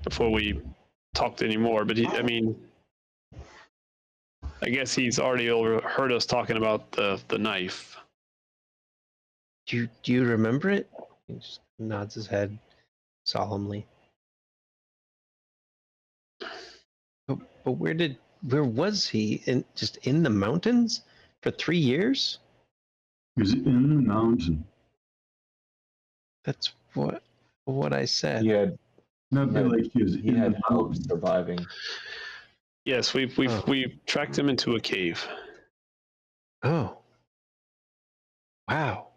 before we talked anymore. But I guess he's already heard us talking about the knife. Do you remember it? He just nods his head solemnly. But where was he? Just in the mountains for 3 years? He was in the mountain. That's what I said. He had hope surviving. Yes, we've tracked him into a cave. Oh. Wow.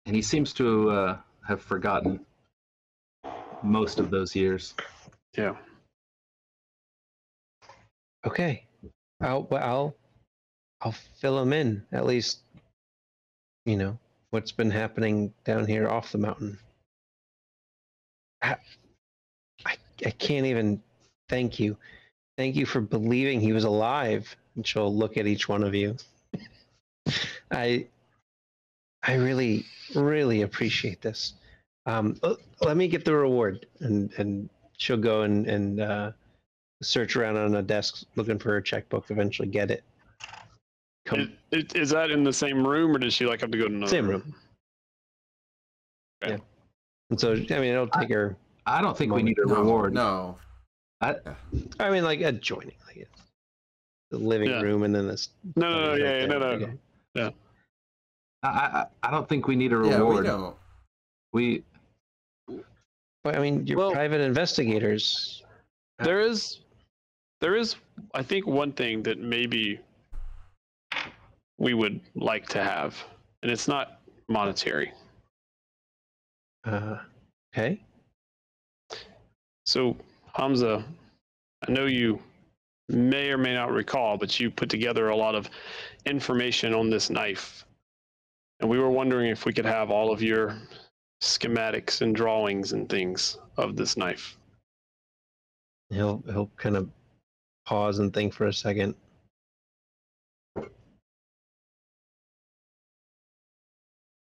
And he seems to have forgotten most of those years. Yeah. Okay. I'll I'll fill him in, at least, what's been happening down here off the mountain. I can't even thank you. Thank you for believing he was alive. And she'll look at each one of you. I really, really appreciate this. Let me get the reward, and she'll go and search around on a desk looking for her checkbook. Eventually, get it. Is that in the same room, or does she have to go to another same room? Okay. Yeah. And so, it'll take her. I don't think we need a reward. No. I mean, adjoining, the living room, and then this. No. Yeah. I don't think we need a reward. Yeah, we don't. But I mean, you're private investigators. There is, I think, one thing that maybe we would like to have, and it's not monetary. Okay. So, Hamzah, I know you may or may not recall, but you put together a lot of information on this knife. And we were wondering if we could have all of your schematics and drawings and things of this knife. He'll kind of pause and think for a second.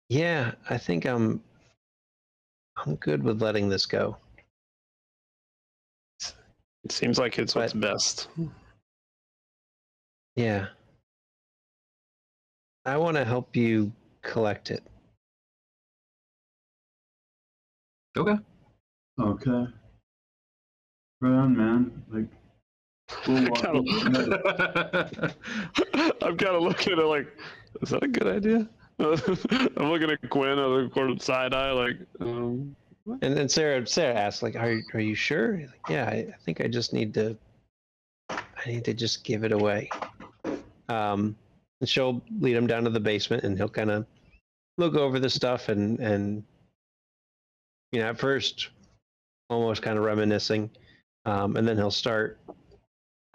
Yeah, I think I'm good with letting this go. It seems like it's what's best. Yeah. I want to help you collect it. Okay. Okay. Right on, man. I'm kind of looking at it is that a good idea? I'm looking at Quinn, I'm looking at side eye, And then Sarah asks, are you sure? Yeah, I think I need to just give it away. And she'll lead him down to the basement, and he'll kind of look over the stuff and at first almost kind of reminiscing, and then he'll start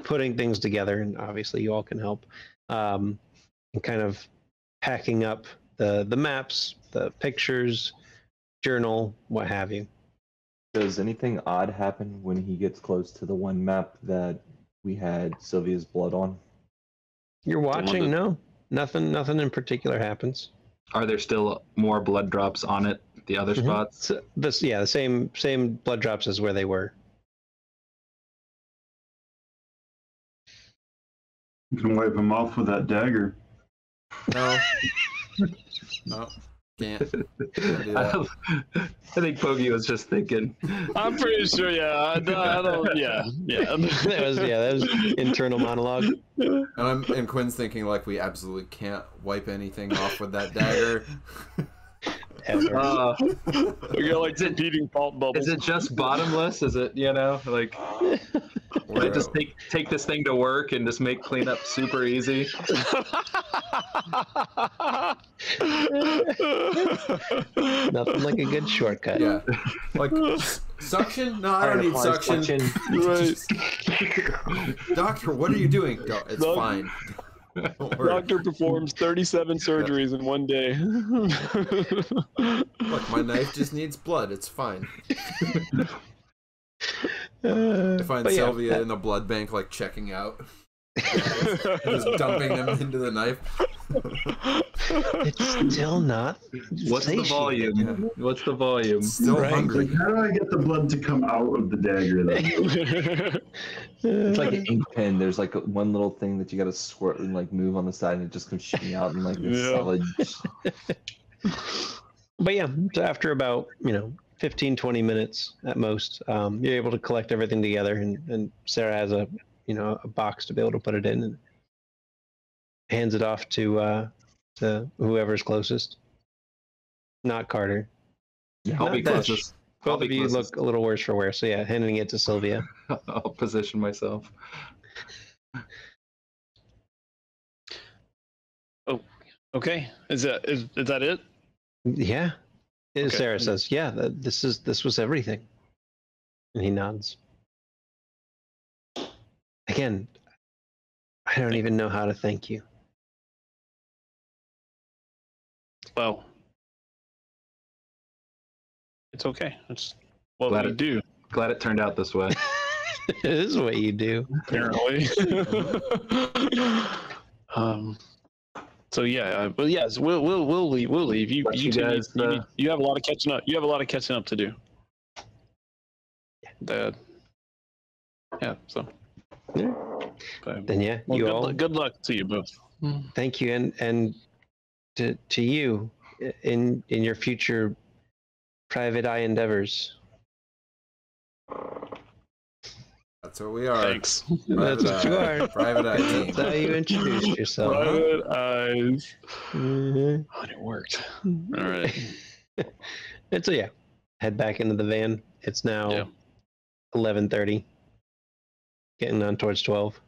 putting things together, and obviously you all can help, and kind of packing up the maps, the pictures, journal, what have you. Does anything odd happen when he gets close to the one map that we had Sylvia's blood on? You're watching? No, nothing in particular happens. Are there still more blood drops on it? The other spots? So the same blood drops as where they were. You can wipe them off with that dagger. No. No. Can't do that. I think Poggy was just thinking. I'm pretty sure, yeah. I don't, yeah. that was internal monologue. And Quinn's thinking we absolutely can't wipe anything off with that dagger. We got competing fault bubbles. Is it just bottomless? Is it I just take this thing to work and just make cleanup super easy? Nothing like a good shortcut. Yeah. Suction? No, I don't need suction. Right. Doctor, what are you doing? No, it's fine. Doctor performs 37 surgeries in one day. Look, my knife just needs blood. It's fine. I find Sylvia in the blood bank, checking out. Just dumping them into the knife. It's still not. What's the volume? Yeah. What's the volume? Still hungry. How do I get the blood to come out of the dagger? It's like an ink pen. There's one little thing that you got to squirt and move on the side, and it just comes shooting out in this solid. But yeah, so after about 15-20 minutes at most, you're able to collect everything together, and Sarah has a box to be able to put it in, and hands it off to whoever's closest. Not Carter. Yeah, I'll be closest. Both of you look a little worse for wear, so yeah, handing it to Sylvia. I'll position myself. Oh, okay. Is that it? Yeah. Okay. Sarah says, "Yeah, this was everything," and he nods. Again, I don't even know how to thank you. well, it's okay. It's what we do. Glad it turned out this way. This is what you do, apparently. So yeah, but yes, we'll leave. We'll leave. You guys, you have a lot of catching up. You have a lot of catching up to do. Dad. Yeah. So. Yeah. Then yeah, well, good luck to you both. Thank you, and to you in your future private eye endeavors. That's what we are. Thanks. That's what you are. Private eye team. That's how you introduced yourself. Private eyes. Oh, it worked. All right. And so yeah, head back into the van. It's now 11:30. Getting on towards 12.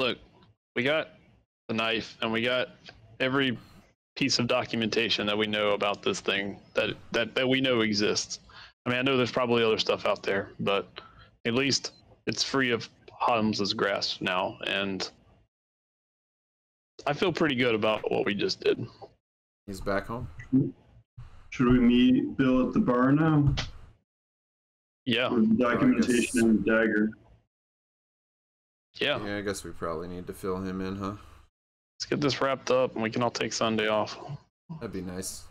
Look, we got the knife, and we got every piece of documentation that we know about this thing that we know exists. I mean, I know there's probably other stuff out there, but at least it's free of Hamzah's grasp now, and I feel pretty good about what we just did. He's back home. Should we meet Bill at the bar now? Yeah. With the documentation and the dagger. Yeah. Yeah, I guess we probably need to fill him in, huh? Let's get this wrapped up, and we can all take Sunday off. That'd be nice.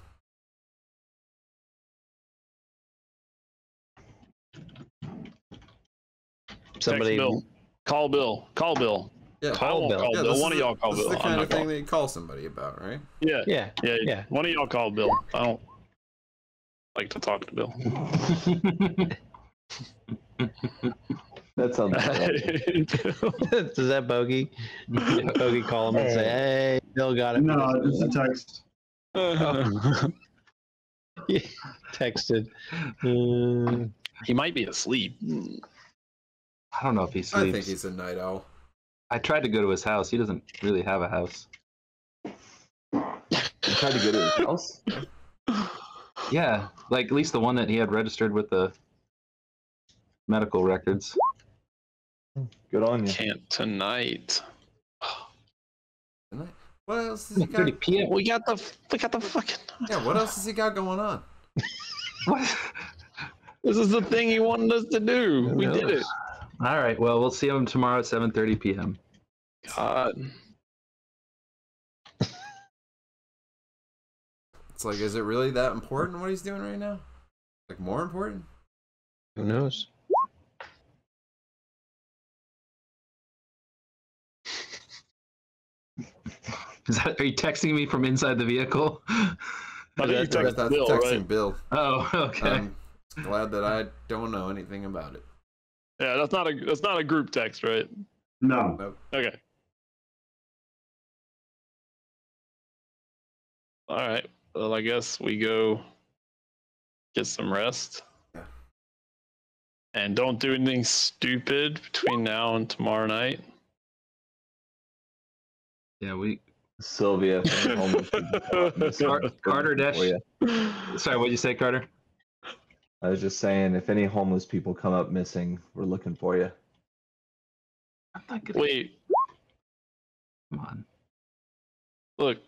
Somebody Bill. Call Bill. Call Bill. Yeah, call Bill. Yeah, One of y'all call Bill. This is the kind of thing that you call somebody about, right? Yeah. Yeah. One of y'all call Bill. I don't like to talk to Bill. That sounds Does that Bogey? Bogey call him and say, "Hey, Bill got it." No, just a text. Yeah, texted. He might be asleep. I don't know if he sleeps. I think he's a night owl. I tried to go to his house. He doesn't really have a house. You tried to go to his house? Yeah, like at least the one that he had registered with the medical records. Good on you. Can't tonight. What else has he got? 30 p.m. We got the fucking. Yeah, what else has he got going on? What? This is the thing he wanted us to do. We did it. All right. Well, we'll see him tomorrow at 7:30 p.m. God. It's like, is it really that important what he's doing right now? Like, more important? Who knows? Are you texting me from inside the vehicle? I think you That's texted Bill, texting right? Bill. Oh, okay. I'm glad that I don't know anything about it. Yeah, that's not a group text, right? No. Nope. Okay. All right. Well, I guess we go get some rest. Yeah. And don't do anything stupid between now and tomorrow night. Yeah, we. Sylvia. Carter Dash. Sorry, what'd you say, Carter? I was just saying, if any homeless people come up missing, we're looking for you. I'm not gonna... Wait. Come on. Look.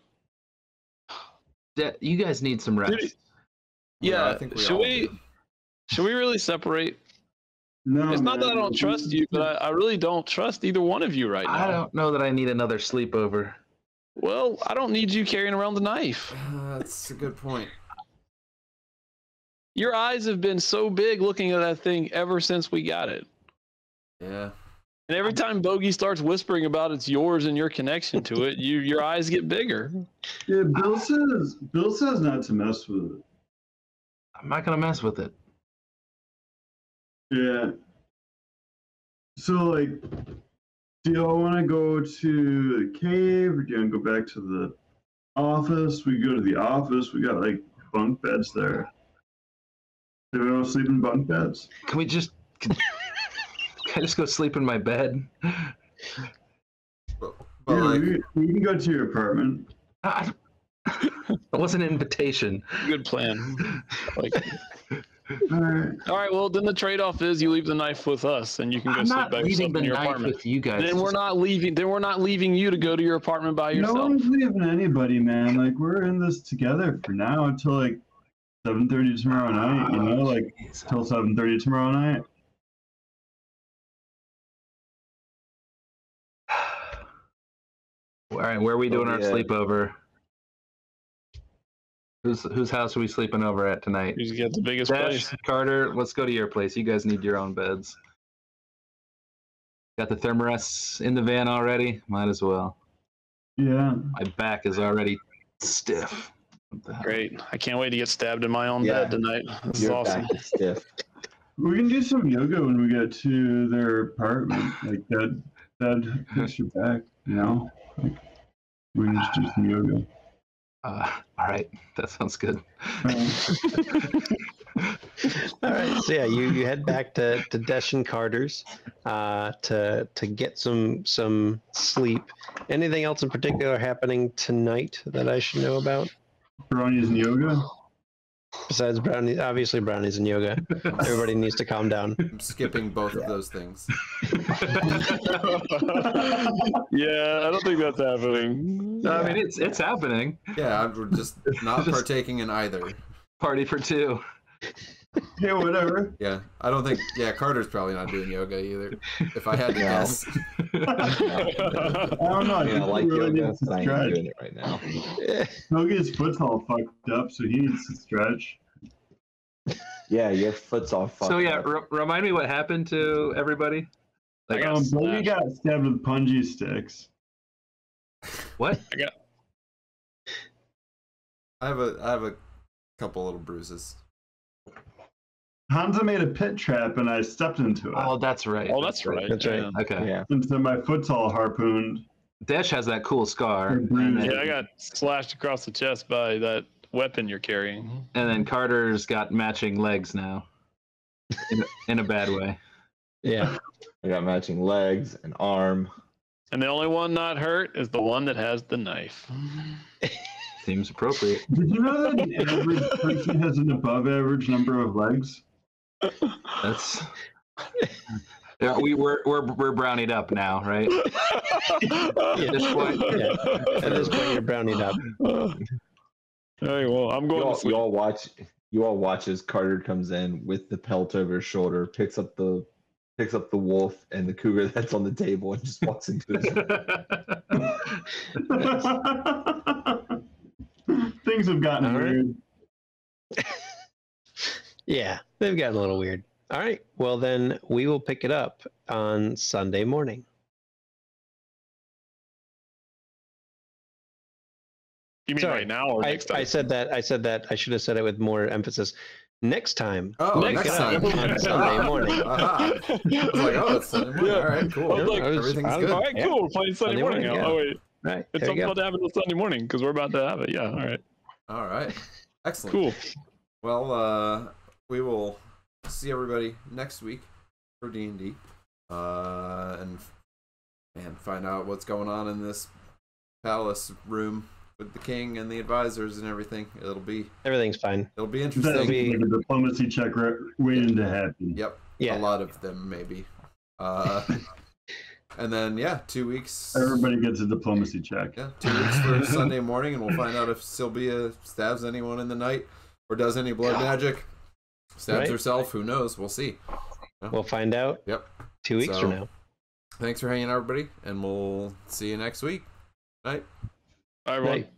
You guys need some rest. Yeah. I think should we really separate? No. It's not that I don't trust you, but I really don't trust either one of you right now. I don't know that I need another sleepover. Well, I don't need you carrying around the knife. That's a good point. Your eyes have been so big looking at that thing ever since we got it. Yeah. And every time Bogey starts whispering about it's yours and your connection to it, your eyes get bigger. Yeah, Bill says not to mess with it. I'm not gonna mess with it. Yeah. So, like, do y'all want to go to the cave, or do you want to go back to the office? We go to the office. We got, like, bunk beds there. Do we want to sleep in bunk beds? Can we just... Can I just go sleep in my bed? But Yeah, like, we can go to your apartment. It wasn't an invitation. Good plan. Like, All right. Well, then the trade-off is you leave the knife with us, and you can go I'm sleep not by leaving yourself the in your knife apartment. with you guys. Then we're not leaving. Then we're not leaving you to go to your apartment by yourself. No one's leaving anybody, man. Like we're in this together for now until like 7:30 tomorrow night. You know, like till 7:30 tomorrow night. All right, where are we doing our sleepover? Whose house are we sleeping over at tonight? You get the biggest Dash, place. Carter, let's go to your place. You guys need your own beds. Got the thermarests in the van already? Might as well. Yeah. My back is already stiff. Great. I can't wait to get stabbed in my own bed tonight. This is awesome. Back is stiff. We can do some yoga when we get to their apartment. Like that hits your back, you know? Like, we can just do some yoga. All right, that sounds good. All right, so yeah, you head back to Desh and Carter's to get some sleep. Anything else in particular happening tonight that I should know about? Brownies and yoga? Besides brownies, obviously brownies and yoga. Everybody needs to calm down. I'm skipping both of those things. Yeah, I don't think that's happening. No, I mean, it's happening. Yeah, I'm just not partaking in either. Party for two. Yeah, whatever. Yeah, I don't think. Yeah, Carter's probably not doing yoga either. If I had to guess. I don't know. I like really yoga, needs to but I ain't stretch. doing it right now. Hoagie's foot's all fucked up, so he needs to stretch. Yeah, your foot's all fucked So yeah, up. remind me what happened to everybody. I got Boogie slashed. got stabbed with punji sticks. What? I have a couple little bruises. Hamzah made a pit trap and I stepped into it. Oh, that's right. Oh, that's right. That's right. Yeah. Okay. Yeah. And so my foot's all harpooned. Dash has that cool scar. Yeah, I got slashed across the chest by that weapon you're carrying. And then Carter's got matching legs now. In a bad way. Yeah. I got matching legs, an arm. And the only one not hurt is the one that has the knife. Seems appropriate. Did you know that an average person has an above average number of legs? That's yeah, we're brownied up now, right? At this point, you're brownied up. Hey, well, I'm going to sleep. You all watch as Carter comes in with the pelt over his shoulder, picks up the wolf and the cougar that's on the table, and just walks into his room. Things have gotten All right. weird. Yeah, they've gotten a little weird. All right, well then we will pick it up on Sunday morning. You mean Sorry, right now or next time? I said that. I should have said it with more emphasis. Next time. Oh, we'll next pick it up time. on Sunday morning. Aha. I was like, oh, it's Sunday morning. Yeah. All right, cool. I was like, Everything's good. All right, cool. We're playing Sunday morning now. yeah. Oh, wait. Right, It's there you something go. about to happen on Sunday morning because we're about to have it. Yeah, all right. All right. Excellent. Cool. Well, we will see everybody next week for D&D, and find out what's going on in this palace room with the king and the advisors and everything. Everything's fine. It'll be That's interesting. like a diplomacy check waiting to happen. Yep. Yeah. A lot of them maybe. And then 2 weeks. Everybody gets a diplomacy check. Yeah, 2 weeks for Sunday morning, and we'll find out if Sylvia stabs anyone in the night or does any blood magic. Stabs Right. herself, who knows? We'll see. We'll find out. Yep. 2 weeks from now. Thanks for hanging out, everybody, and we'll see you next week. Night. All right, everyone. Right.